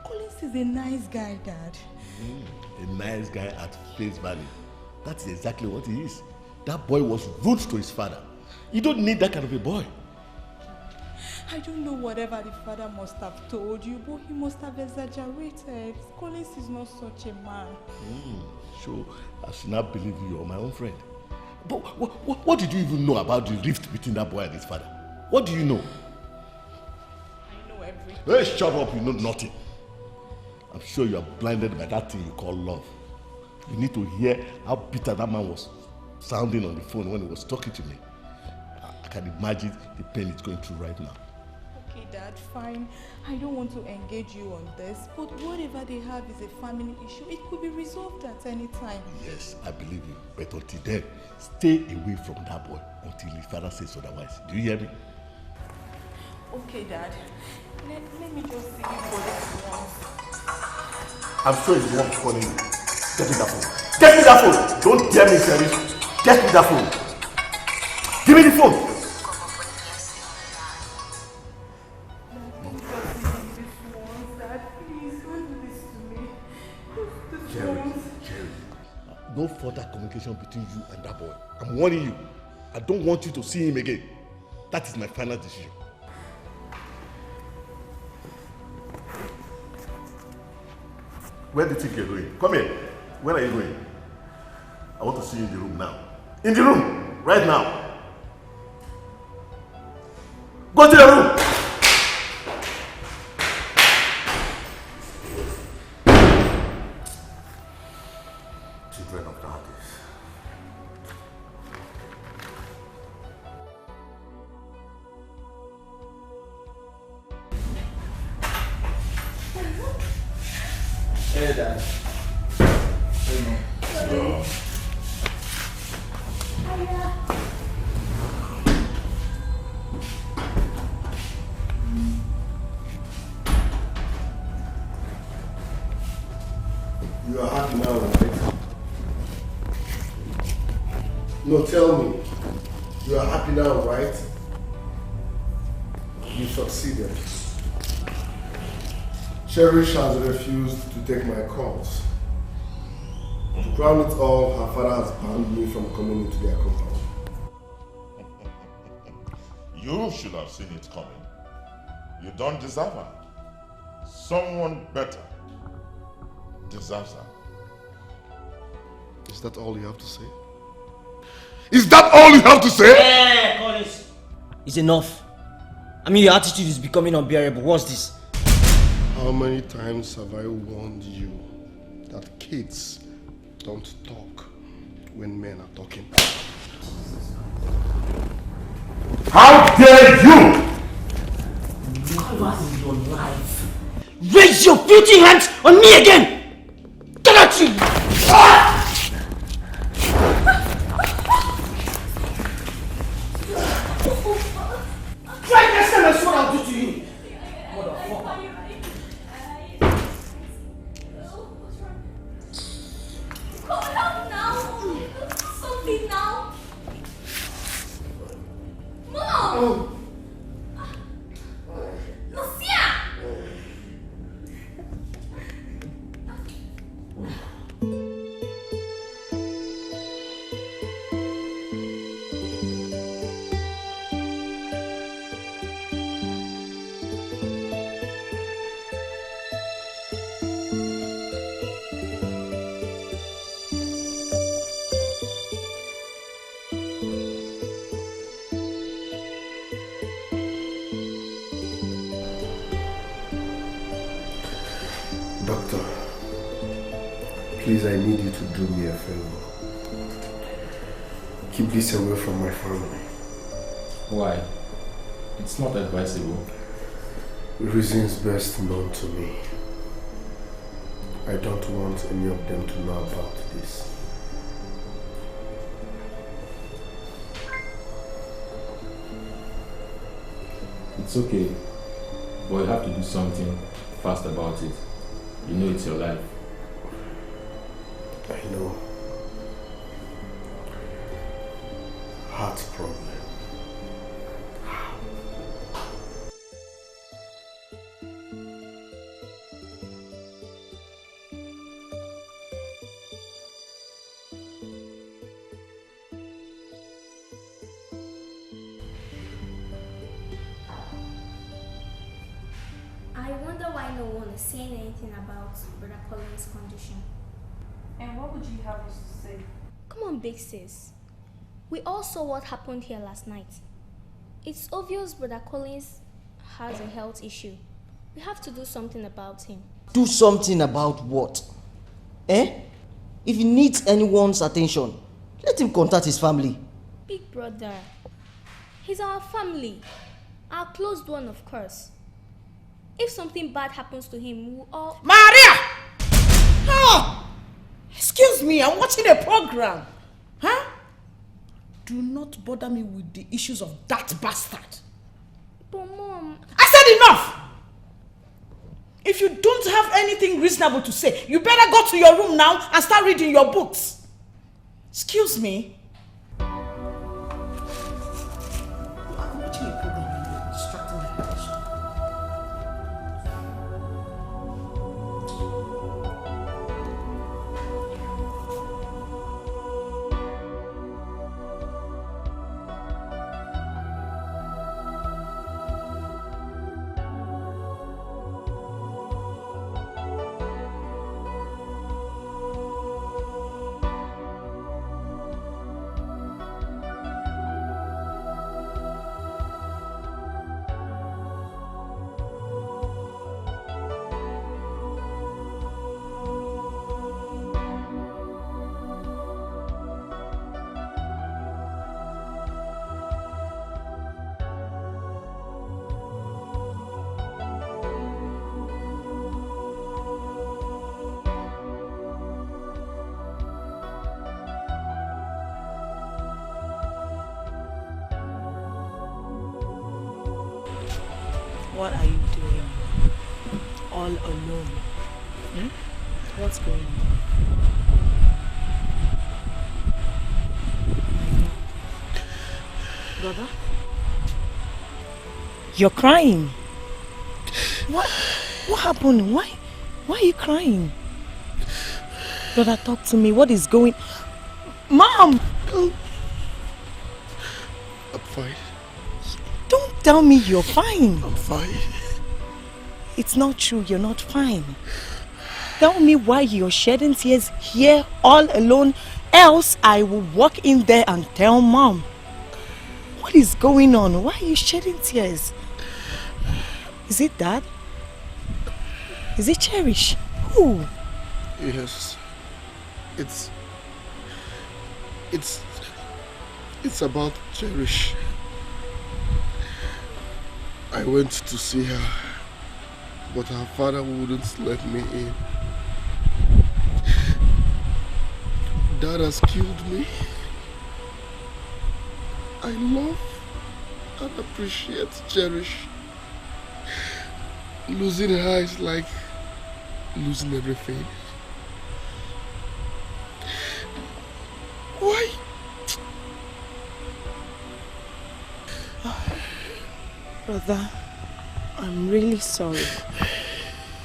Collins is a nice guy, Dad. A nice guy at face value. That's exactly what he is. That boy was rude to his father. You don't need that kind of a boy. I don't know whatever the father must have told you, but he must have exaggerated. Collins is not such a man. So I should not believe you are my own friend. But what did you even know about the rift between that boy and his father? What do you know? I know everything. Hey, shut up, you know nothing. I'm sure you are blinded by that thing you call love. You need to hear how bitter that man was sounding on the phone when he was talking to me. I can imagine the pain he's going through right now. Okay, Dad, fine. I don't want to engage you on this, but whatever they have is a family issue. It could be resolved at any time. Yes, I believe you. But until then, stay away from that boy until his father says otherwise. Do you hear me? Okay, Dad. Let me just see you for this once. I'm sure it's one calling you. Get me that phone. Get me that phone! Don't dare me, Serious. Get me that phone. Give me the phone. No further communication between you and that boy. I'm warning you. I don't want you to see him again. That is my final decision. Where do you think you're going? Come here. Where are you going? I want to see you in the room now. In the room! Right now! Go to the room! Children of darkness. Hey, Dad. Hey, Mom. So, you are happy now, right? No, tell me. You are happy now, right? You succeeded. Cherish has refused to take my calls. To crown it all, her father has banned me from coming into their compound. you should have seen it coming. You don't deserve her. Someone better deserves her. Is that all you have to say? Is that all you have to say? Hey, Collins. It's enough. I mean, your attitude is becoming unbearable. What's this? How many times have I warned you that kids don't talk when men are talking? How dare you! Never in your life. Raise your filthy hands on me again! Get out you! Try next time, I swear I'll do to you. Motherfucker. Come out now! Something now! Mom! Lucia! Please, I need you to do me a favor. Keep this away from my family. Why? It's not advisable. Reasons best known to me. I don't want any of them to know about this. It's okay, but you have to do something fast about it. You know it's your life. I know. Heart problem. I wonder why no one is saying anything about Brother Colin's condition. And what would you have us to say? Come on, big sis. We all saw what happened here last night. It's obvious Brother Collins has a health issue. We have to do something about him. Do something about what? Eh? If he needs anyone's attention, let him contact his family. Big brother, he's our family. Our closed one, of course. If something bad happens to him, we'll all... Maria! Oh! Excuse me, I'm watching a program. Huh? Do not bother me with the issues of that bastard. But Mom... I said enough! If you don't have anything reasonable to say, you better go to your room now and start reading your books. Excuse me. I'm watching a program and you're distracting my attention. What are you doing? All alone? What's going on? Brother? You're crying. What happened? Why are you crying? Brother, talk to me. What is going... Mom! I'm fine. Don't tell me you're fine. I'm fine. It's not true, you're not fine. Tell me why you're shedding tears here all alone, else I will walk in there and tell Mom. What is going on? Why are you shedding tears? Is it Dad? Is it Cherish? Who? Yes. It's about Cherish. I went to see her, but her father wouldn't let me in. Dad has killed me. I love and appreciate Cherish. Losing her is like losing everything. Why? Brother, I'm really sorry.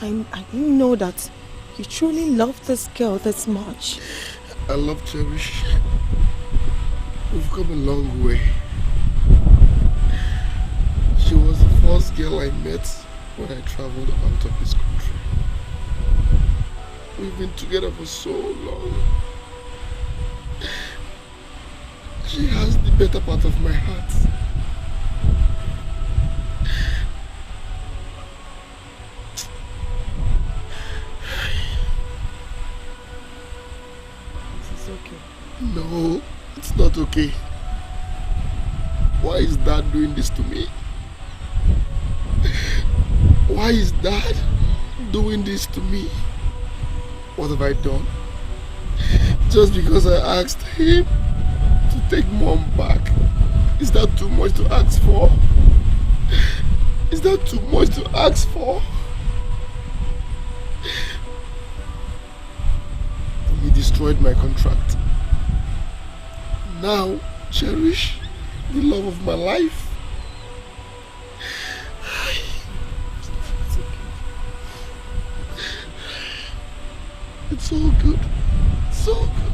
I didn't know that you truly love this girl this much. I love Cherish. We've come a long way. She was the first girl I met when I traveled out of this country. We've been together for so long. She has the better part of my heart. okay. No, it's not okay. Why is Dad doing this to me? Why is Dad doing this to me? What have I done? Just because I asked him to take Mom back. Is that too much to ask for? Is that too much to ask for? He destroyed my contract. Now, cherish the love of my life. It's all good. It's all good.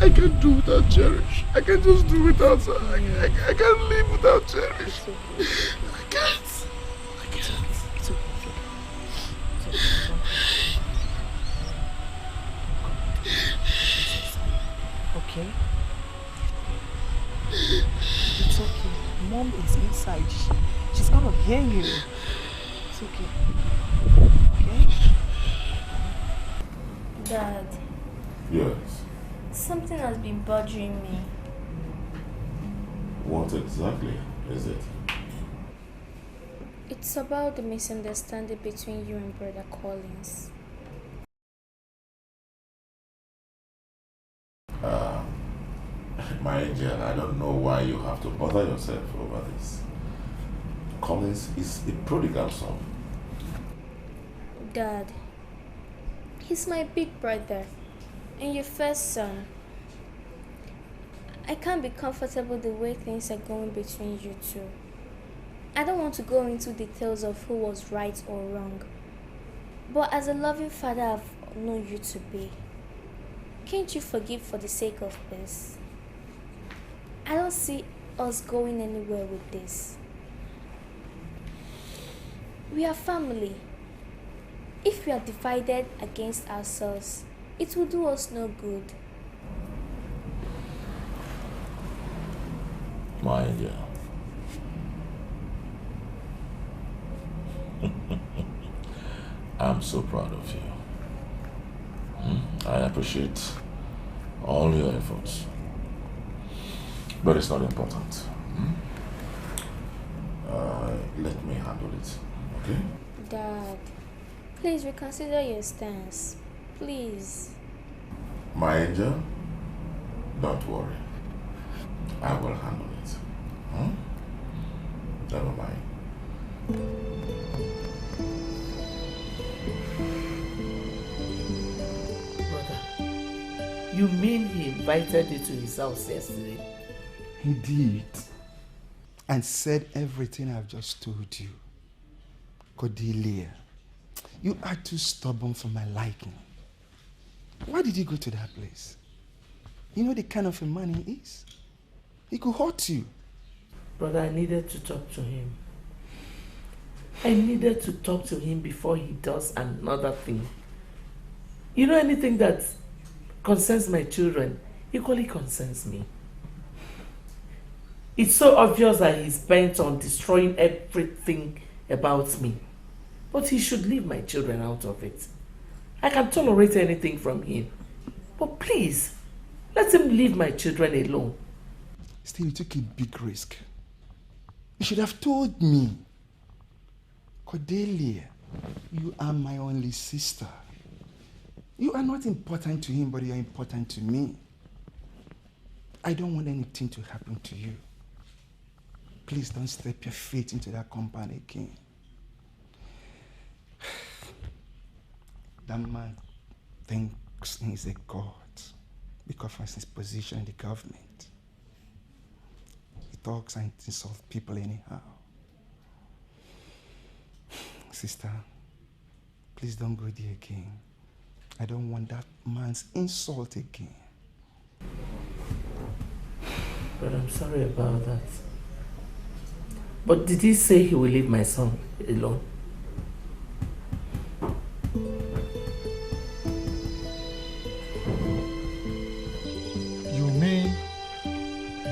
I can't do without Cherish. I can just do without her. I can't live without Cherish. I can't. I can't. It's okay. It's okay. Mom is inside. She's gonna hear you. It's okay. Okay? Dad. Yes. Something has been bothering me. What exactly is it? It's about the misunderstanding between you and Brother Collins. My angel, I don't know why you have to bother yourself over this. Collins is a prodigal son. Dad, he's my big brother and your first son. I can't be comfortable the way things are going between you two. I don't want to go into details of who was right or wrong. But as a loving father I've known you to be, can't you forgive for the sake of peace? I don't see us going anywhere with this. We are family. If we are divided against ourselves, it will do us no good. My angel. I'm so proud of you. I appreciate all your efforts. But it's not important. Let me handle it, okay? Dad, please reconsider your stance. Please. My angel, don't worry. I will handle it. Never mind. Brother, you mean he invited you to his house yesterday? He did. And said everything I've just told you. Cordelia, you are too stubborn for my liking. Why did you go to that place? You know the kind of a man he is. He could hurt you. Brother, I needed to talk to him. I needed to talk to him before he does another thing. You know, anything that concerns my children equally concerns me. It's so obvious that he's bent on destroying everything about me. But he should leave my children out of it. I can tolerate anything from him. But please, let him leave my children alone. Still, you took a big risk. You should have told me. Cordelia, you are my only sister. You are not important to him, but you are important to me. I don't want anything to happen to you. Please don't step your feet into that compound again. That man thinks he's a god because of his position in the government. He talks and insults people anyhow. Sister, please don't go there again. I don't want that man's insult again. But I'm sorry about that. But did he say he will leave my son alone? You mean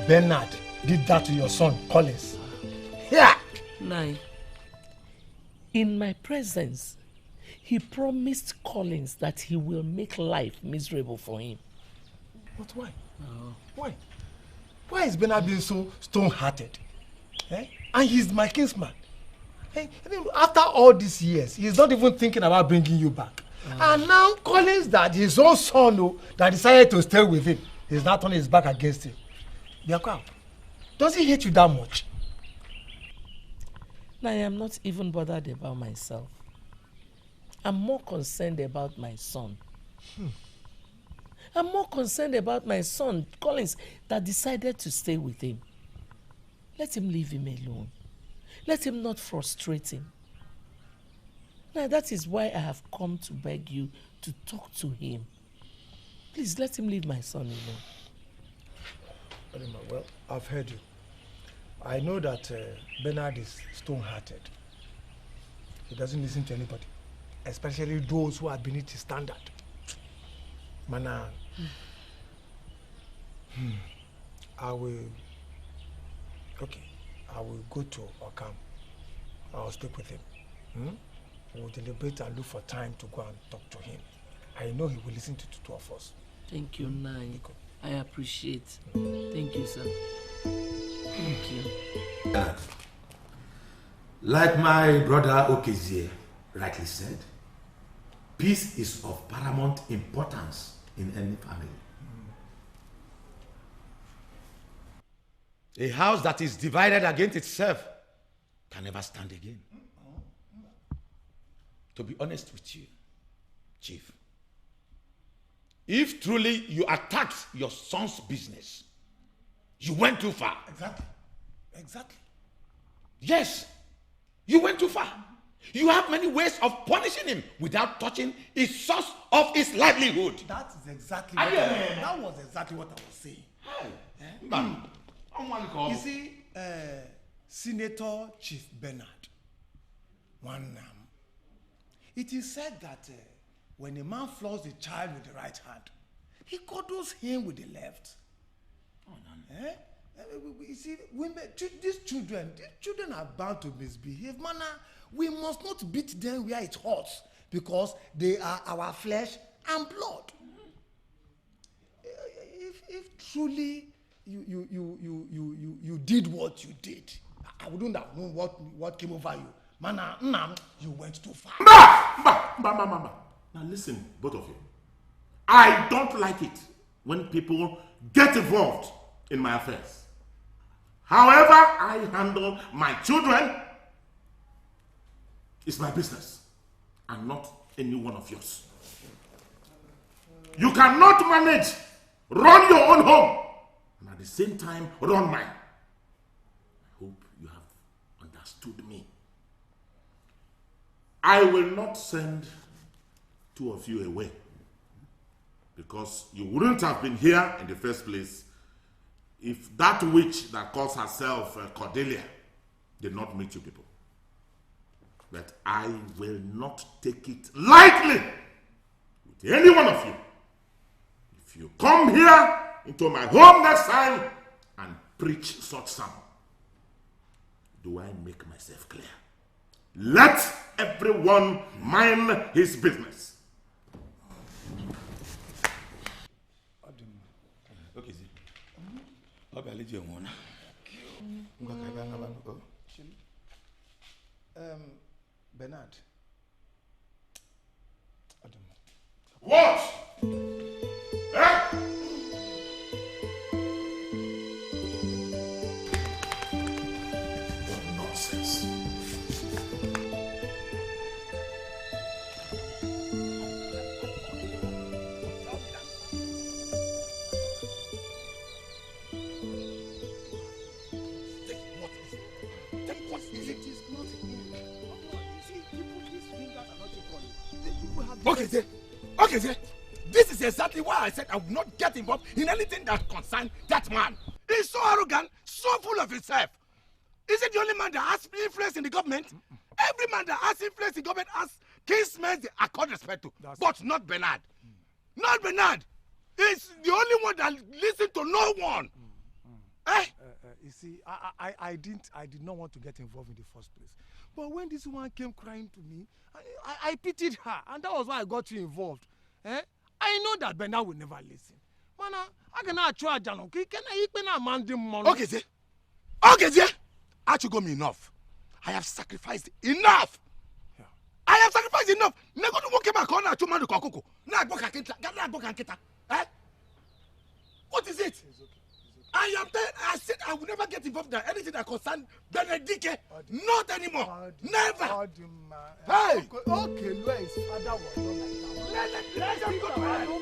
Bernard did that to your son, Collins? Yeah! Nine. In my presence, he promised Collins that he will make life miserable for him. But why? Oh. Why? Why is Bernard being so stone-hearted? Eh? And he's my kinsman. Eh? I mean, after all these years, he's not even thinking about bringing you back. And now Collins, that his own son that decided to stay with him, he's not turning his back against him. Biakwa, does he hate you that much? I am not even bothered about myself. I'm more concerned about my son. I'm more concerned about my son, Collins, that decided to stay with him. Let him leave him alone. Let him not frustrate him. Now that is why I have come to beg you to talk to him. Please let him leave my son alone. Well, I've heard you. I know that Bernard is stone-hearted. He doesn't listen to anybody, especially those who are beneath his standard. Mana, I will go to Okam. I'll speak with him. We'll deliberate and look for time to go and talk to him. I know he will listen to the two of us. Thank you, Nai. I appreciate. Thank you, sir. Thank you. Like my brother Okezie rightly said, peace is of paramount importance in any family. A house that is divided against itself can never stand again. To be honest with you, Chief, if truly you attacked your son's business, you went too far. Exactly. Yes, you went too far. You have many ways of punishing him without touching his source of his livelihood. That is exactly that was exactly what I was saying. You see, Senator Chief Bernard, it is said that when a man flogs a child with the right hand, he cuddles him with the left. Oh, no. You see, these children are bound to misbehave. We must not beat them where it hurts because they are our flesh and blood. If truly you did what you did, I wouldn't have known what came over you. You went too far. Now listen, both of you. I don't like it when people get involved in my affairs. However I handle my children is my business and not any one of yours. You cannot manage, run your own home, and at the same time run mine. I hope you have understood me. I will not send two of you away because you wouldn't have been here in the first place if that witch that calls herself Cordelia did not meet you people. But I will not take it lightly with any one of you. If you come here into my home next time and preach such sermon, do I make myself clear? Let everyone mind his business. Okay, see. I'll leave you one. Bernard. What? Eh? What nonsense. Okay, sir. This is exactly why I said I would not get involved in anything that concerns that man. He's so arrogant, so full of himself. Is it the only man that has influence in the government? Every man that has influence in government has kinsmen they accord respect to, but not Bernard. Not Bernard. He's the only one that listens to no one. You see, I did not want to get involved in the first place. But when this woman came crying to me, I pitied her, and that was why I got you involved. I know that Bernard will never listen. Mana, I cannot try Jano. Can I even amend the money? Okay, sir. Okay, sir. Achugom enough. I have sacrificed enough. I have sacrificed enough. Never to walk in my corner to Manu Kokoko. Not book and kita. Eh? What is it? I am there. I said I will never get involved in anything that concerns Benedike. Not anymore. Never. Hey. Okay, where is father was not like that. Let them go to hell.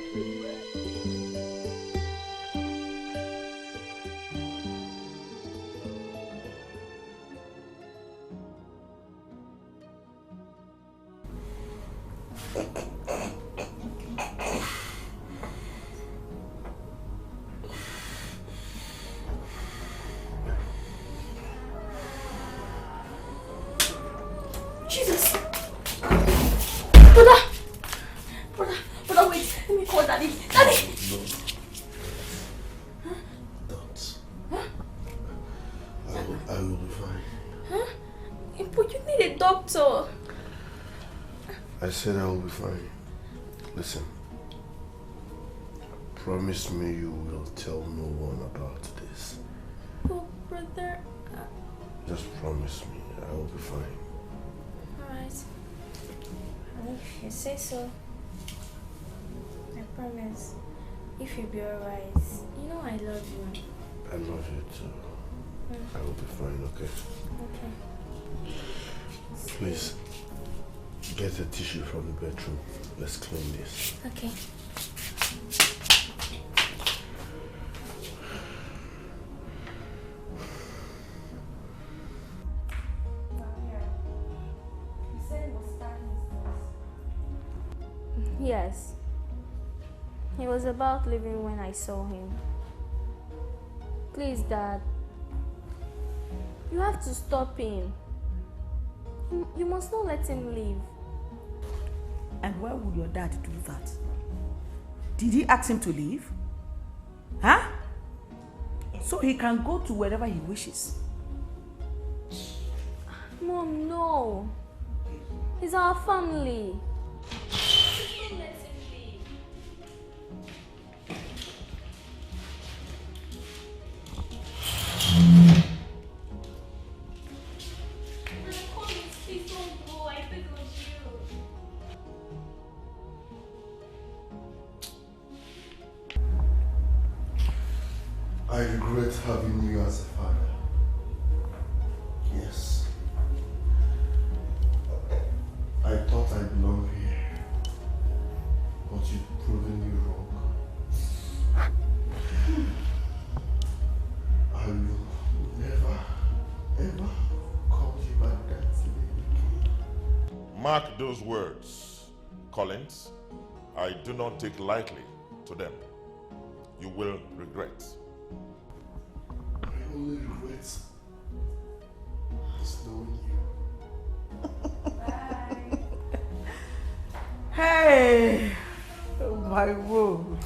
Jesus! Brother, wait. Let me call Daddy. Daddy! No. Don't. I will be fine. Huh? But you need a doctor. I said I will be fine. Listen. Promise me you will tell no one about this. Oh, brother. Just promise me. I will be fine. Alright. If you say so, I promise. If you be alright, you know I love you. I love you too. I will be fine, okay? Okay. Please, get a tissue from the bedroom. Let's clean this. Okay. Yes. He was about leaving when I saw him. Please, Dad. You have to stop him. You must not let him leave. And why would your dad do that? Did he ask him to leave? Huh? So he can go to wherever he wishes. Mom, no. He's our family. Don't let him leave. Please don't go. I beg of you. I regret having you as a father. Yes. I thought I belonged here, but you've proven me wrong. I will never, ever call you by that name again. Mark those words, Collins. I do not take lightly to them. You will regret. My only regret is knowing you. Hey! Oh my word.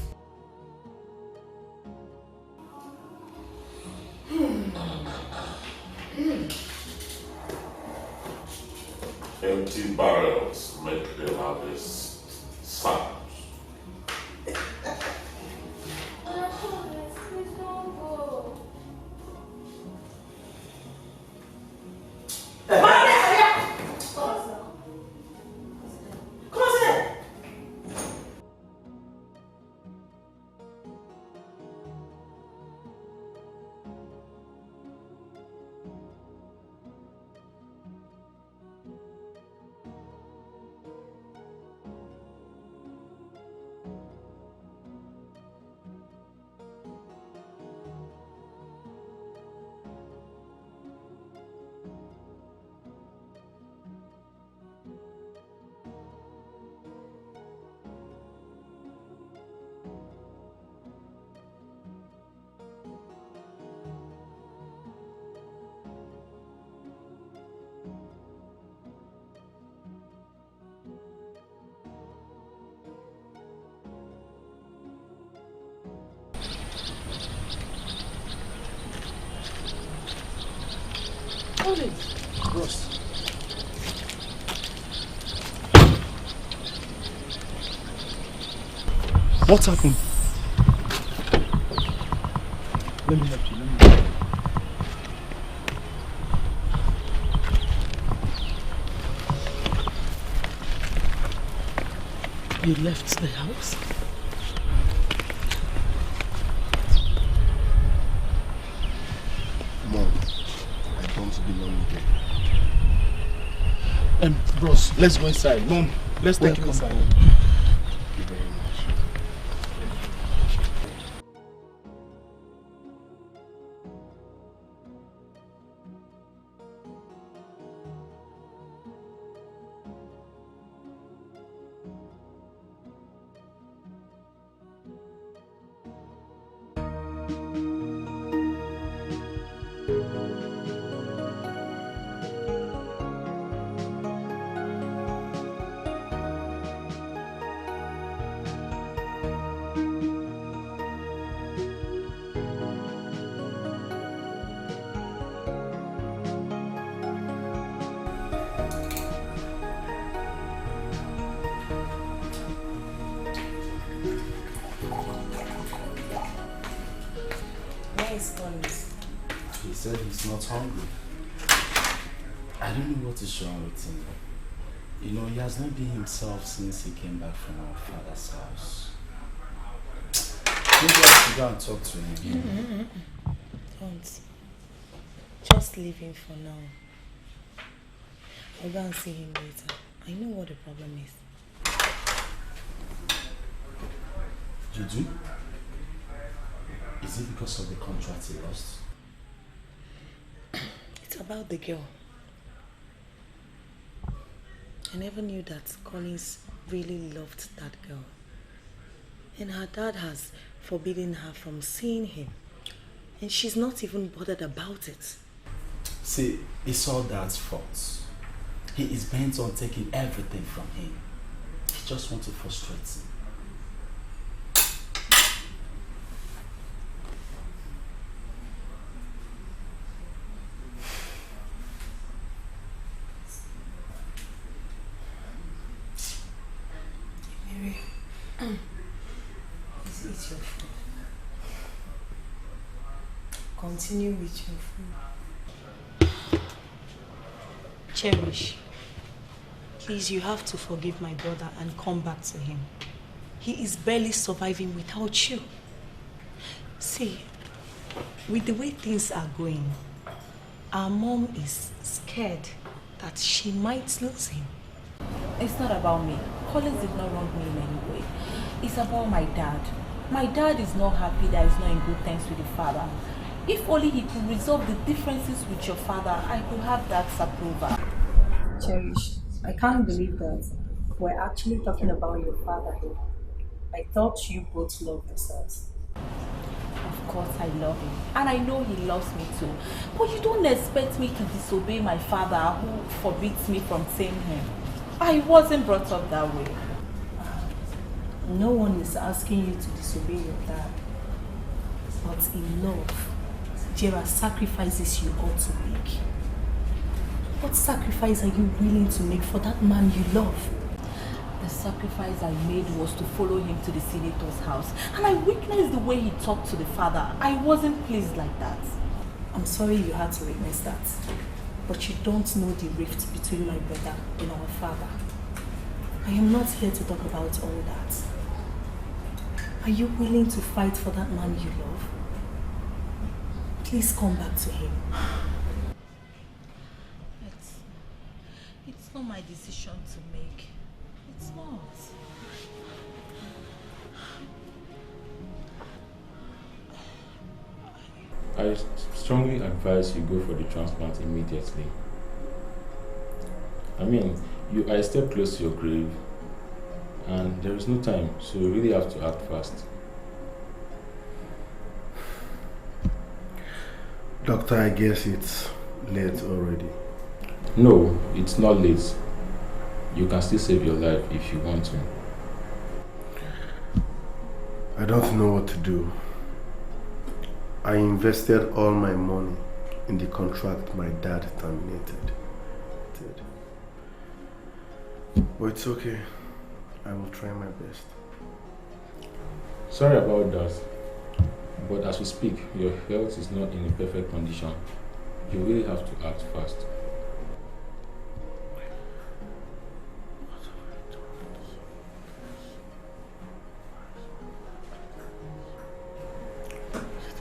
Empty barrels make the loudest sounds. Please don't go. Ross. What happened? Let me help you. Let me help you. You left the house? Mom, I don't belong here. Bros, let's go inside. Mom, let's take you inside. Thank you very much. He said he's not hungry. I don't know what is wrong with him. You know, he has not been himself since he came back from our father's house. Maybe I should go and talk to him. Don't. Just leave him for now. I'll go and see him later. I know what the problem is. You do? Is it because of the contract he lost? It's about the girl. I never knew that Collins really loved that girl. And her dad has forbidden her from seeing him. And she's not even bothered about it. See, it's all Dad's fault. He is bent on taking everything from him. He just wants to frustrate him. Mary, eat your food. Continue with your food. Cherish, please, you have to forgive my brother and come back to him. He is barely surviving without you. See, with the way things are going, our mom is scared that she might lose him. It's not about me. Collins did not wrong me in any way. It's about my dad. My dad is not happy that he's not in good terms with the father. If only he could resolve the differences with your father, I could have Dad's approval. Cherish, I can't believe that we're actually talking about your father here. I thought you both loved yourselves. Of course I love him. And I know he loves me too. But you don't expect me to disobey my father who forbids me from seeing him. I wasn't brought up that way. No one is asking you to disobey your dad. But in love, there are sacrifices you ought to make. What sacrifice are you willing to make for that man you love? The sacrifice I made was to follow him to the senator's house. And I witnessed the way he talked to the father. I wasn't pleased like that. I'm sorry you had to witness that. But you don't know the rift between my brother and our father. I am not here to talk about all that. Are you willing to fight for that man you love? Please come back to him. It's not my decision to make. It's not. I strongly advise you go for the transplant immediately. I mean, you are a step close to your grave and there is no time, so you really have to act fast. Doctor, I guess it's late already. No, it's not late. You can still save your life if you want to. I don't know what to do. I invested all my money in the contract my dad terminated. But it's okay. I will try my best. Sorry about that. But as we speak, your health is not in a perfect condition. You really have to act fast.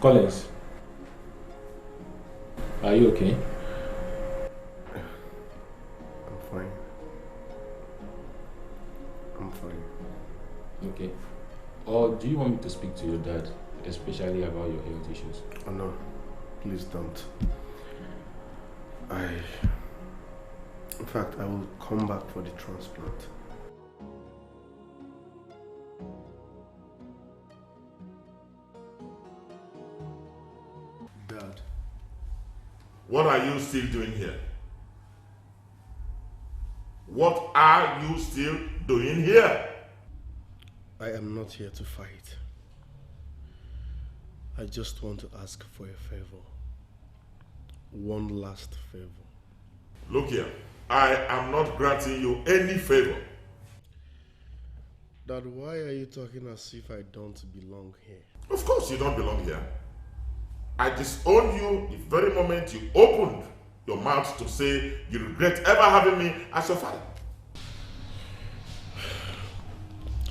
Collins, are you okay? I'm fine. I'm fine. Okay. Or do you want me to speak to your dad, especially about your health issues? Oh no, please don't. In fact, I will come back for the transplant. Dad. What are you still doing here? What are you still doing here? I am not here to fight. I just want to ask for a favor. One last favor. Look here, I am not granting you any favor. Dad, why are you talking as if I don't belong here? Of course you don't belong here. I disown you the very moment you opened your mouth to say you regret ever having me as your father.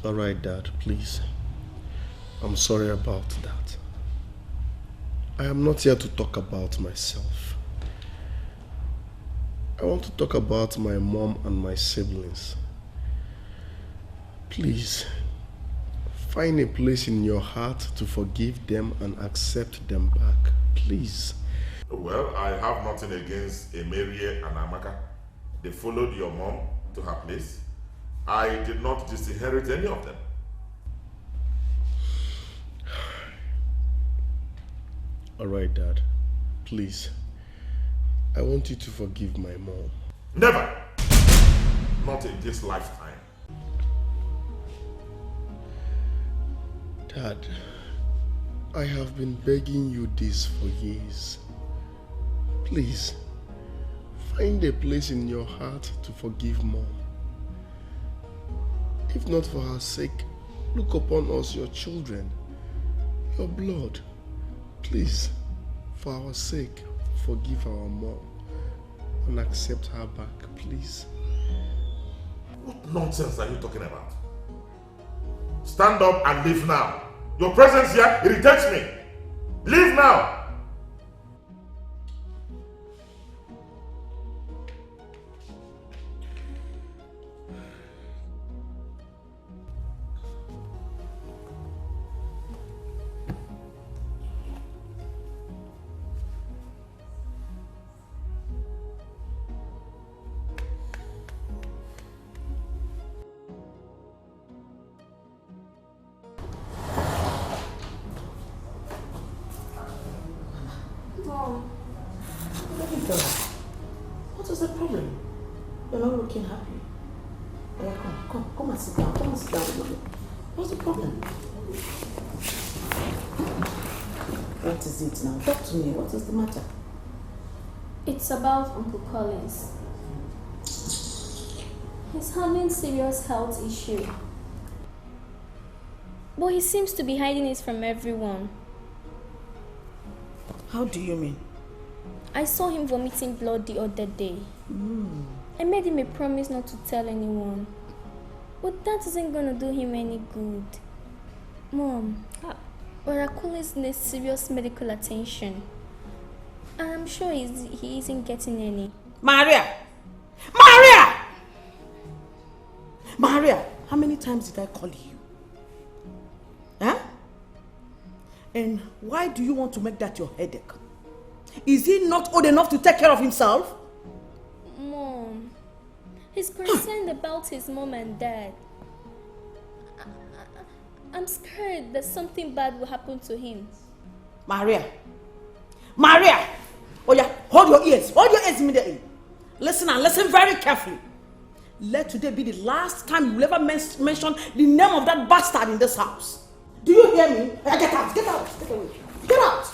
All right, Dad, please. I'm sorry about that. I am not here to talk about myself. I want to talk about my mom and my siblings. Please, find a place in your heart to forgive them and accept them back. Please. Well, I have nothing against Emerie and Amaka. They followed your mom to her place. I did not disinherit any of them. All right, Dad. Please. I want you to forgive my mom. Never! Not in this lifetime. Dad, I have been begging you this for years. Please, find a place in your heart to forgive Mom. If not for her sake, look upon us, your children, your blood. Please, for our sake, forgive our mom and accept her back, please. What nonsense are you talking about? Stand up and leave now. Your presence here irritates me. Leave now. What is the problem? You're not looking happy. Yeah, come and sit down. Come and sit down. What's the problem? What is it now? Talk to me. What is the matter? It's about Uncle Collins. He's having serious health issue. But he seems to be hiding it from everyone. How do you mean? I saw him vomiting blood the other day. I made him a promise not to tell anyone. But that isn't gonna do him any good. Mom, Brother Collins needs serious medical attention. And I'm sure he isn't getting any. Maria, how many times did I call you? Huh? And why do you want to make that your headache? Is he not old enough to take care of himself? Mom, he's concerned about his mom and dad. I'm scared that something bad will happen to him. Maria! Oh yeah, hold your ears immediately. Listen and listen very carefully. Let today be the last time you will ever mention the name of that bastard in this house. Do you hear me? Get out, get away, get out!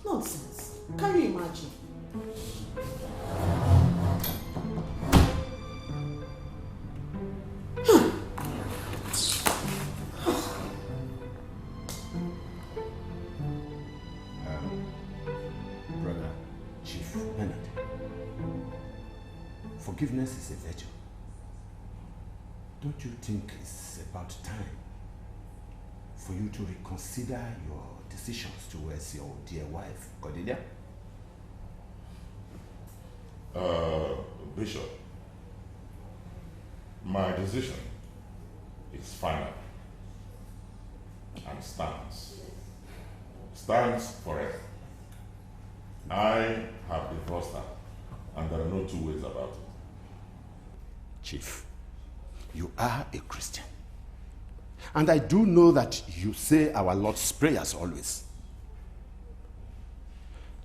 Nonsense. Can you imagine? forgiveness is a virtue. Don't you think it's about time for you to reconsider your decisions towards your dear wife, Cordelia? Bishop, my decision is final and stands forever. I have divorced her, and there are no two ways about it. Chief, you are a Christian. And I do know that you say our Lord's prayers always.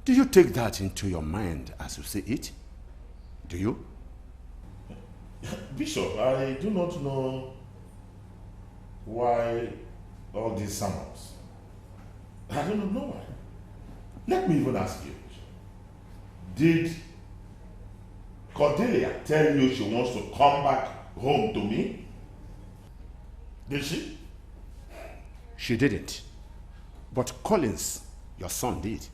Do you take that into your mind as you say it? Do you? Bishop, I do not know why all these sermons. I do not know why. Let me even ask you. Did Cordelia tell you she wants to come back home to me? Did she? She didn't. But Collins, your son, did.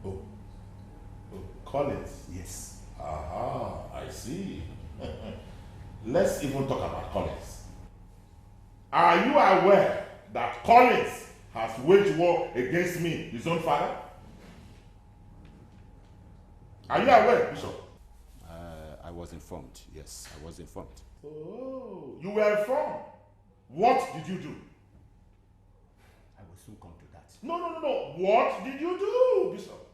Oh, Collins? Yes. Aha, I see. Let's even talk about Collins. Are you aware that Collins has waged war against me, his own father? Are you aware, Bishop? I was informed. Yes, I was informed. Oh, you were informed. What did you do? I will soon come to that. No. What did you do, Bishop?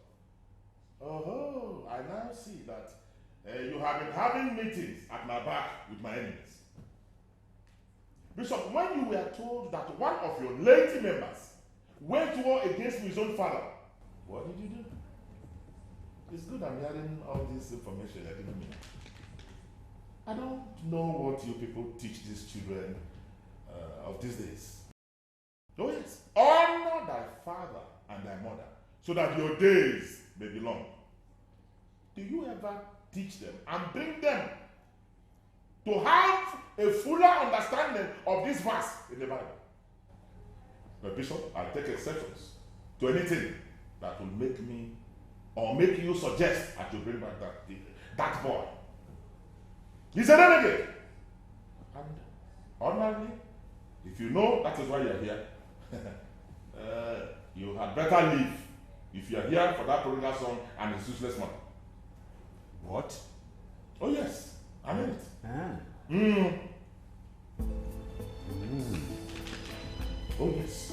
Oh, I now see that you have been having meetings at my back with my enemies. Bishop, when you were told that one of your laity members waged war against his own father, what did you do? It's good I'm hearing all this information I didn't mean. I don't know what you people teach these children of these days. Oh yes, honor thy father and thy mother, so that your days may be long. Do you ever teach them and bring them to have a fuller understanding of this verse in the Bible? But Bishop, I take exceptions to anything that will make me or make you suggest I should bring back that boy. He's a renegade. And ordinarily, if you know that is why you are here, you had better leave if you are here for that prodigal son and his useless mother. What? Oh yes, I mean it. Oh yes.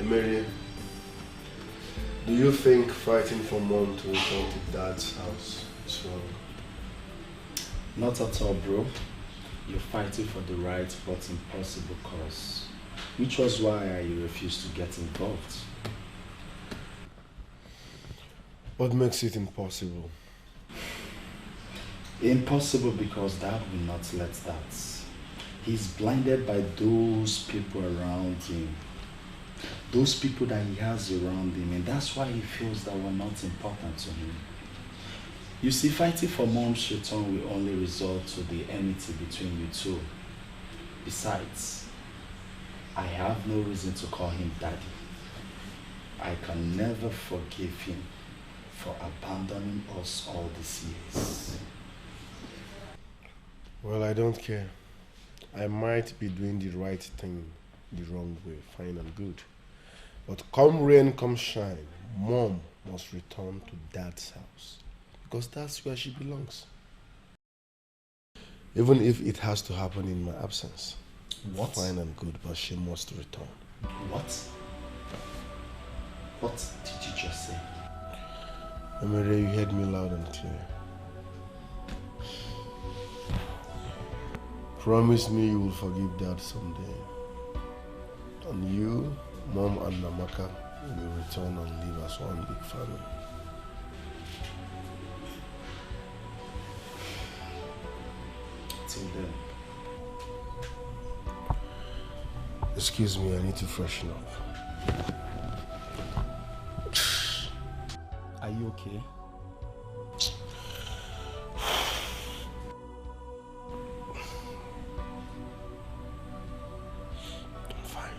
Emery, do you think fighting for mom to return to dad's house is wrong? Not at all, bro. You're fighting for the right but impossible cause, which was why I refused to get involved. What makes it impossible? Impossible because Dad will not let that. He's blinded by those people around him. Those people that he has around him, and that's why he feels that we're not important to him. You see, fighting for mom's return will only result to the enmity between you two. Besides, I have no reason to call him daddy. I can never forgive him for abandoning us all these years. Well, I don't care. I might be doing the right thing the wrong way, fine and good. But come rain, come shine, mom must return to dad's house. Because that's where she belongs. Even if it has to happen in my absence. What? Fine and good, but she must return. What? What did you just say? Emere, you heard me loud and clear. Promise me you will forgive Dad someday. And you, Mom and Namaka will return and live as one big family. Till then. Excuse me, I need to freshen up. Are you okay? I'm fine.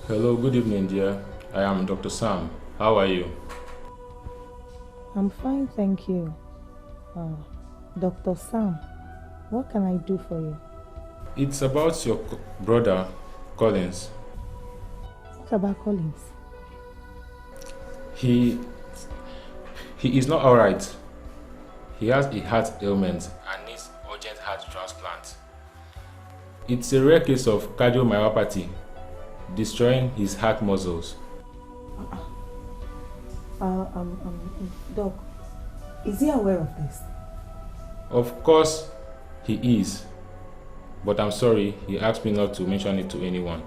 Hello, good evening, dear. I am Dr. Sam. How are you? I'm fine, thank you. Dr. Sam, what can I do for you? It's about your brother, Collins. What about Collins? He is not alright. He has a heart ailment and needs urgent heart transplant. It's a rare case of cardiomyopathy, destroying his heart muscles. Doc, is he aware of this? Of course, he is. But I'm sorry, he asked me not to mention it to anyone.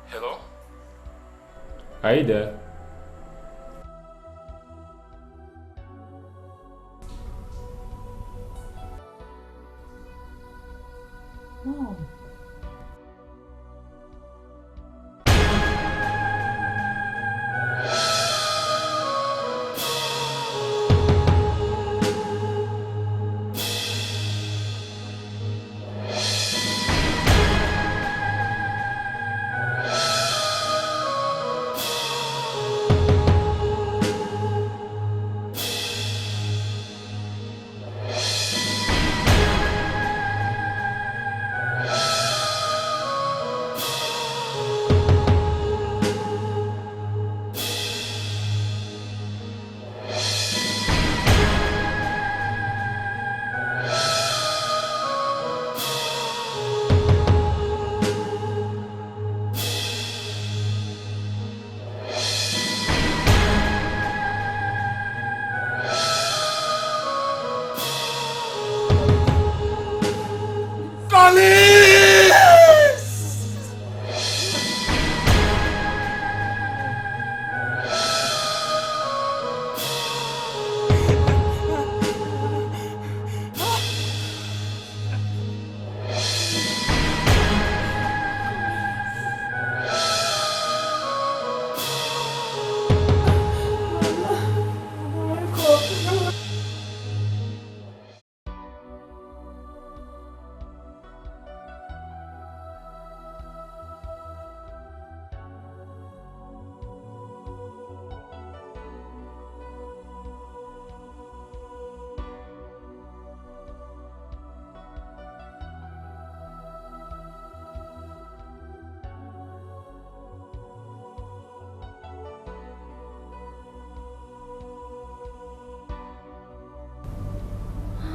Hello? Are you there? No.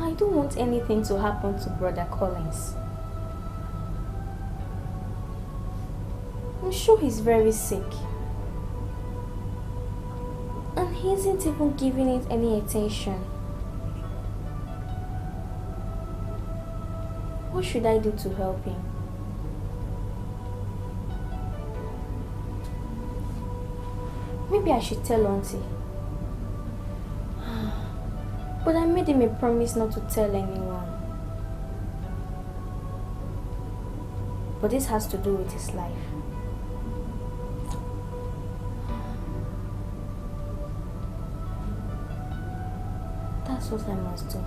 I don't want anything to happen to Brother Collins. I'm sure he's very sick. And he isn't even giving it any attention. What should I do to help him? Maybe I should tell Auntie. But I made him a promise not to tell anyone. But this has to do with his life. That's what I must do.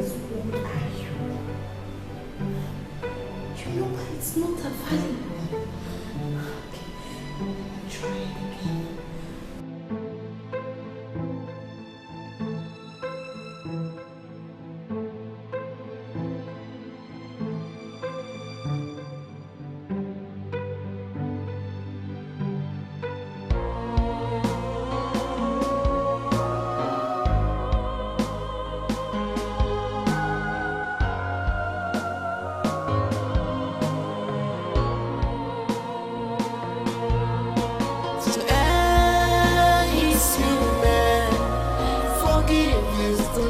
Please, what are you? You know that it's not available. Okay, try it again. Forgive is the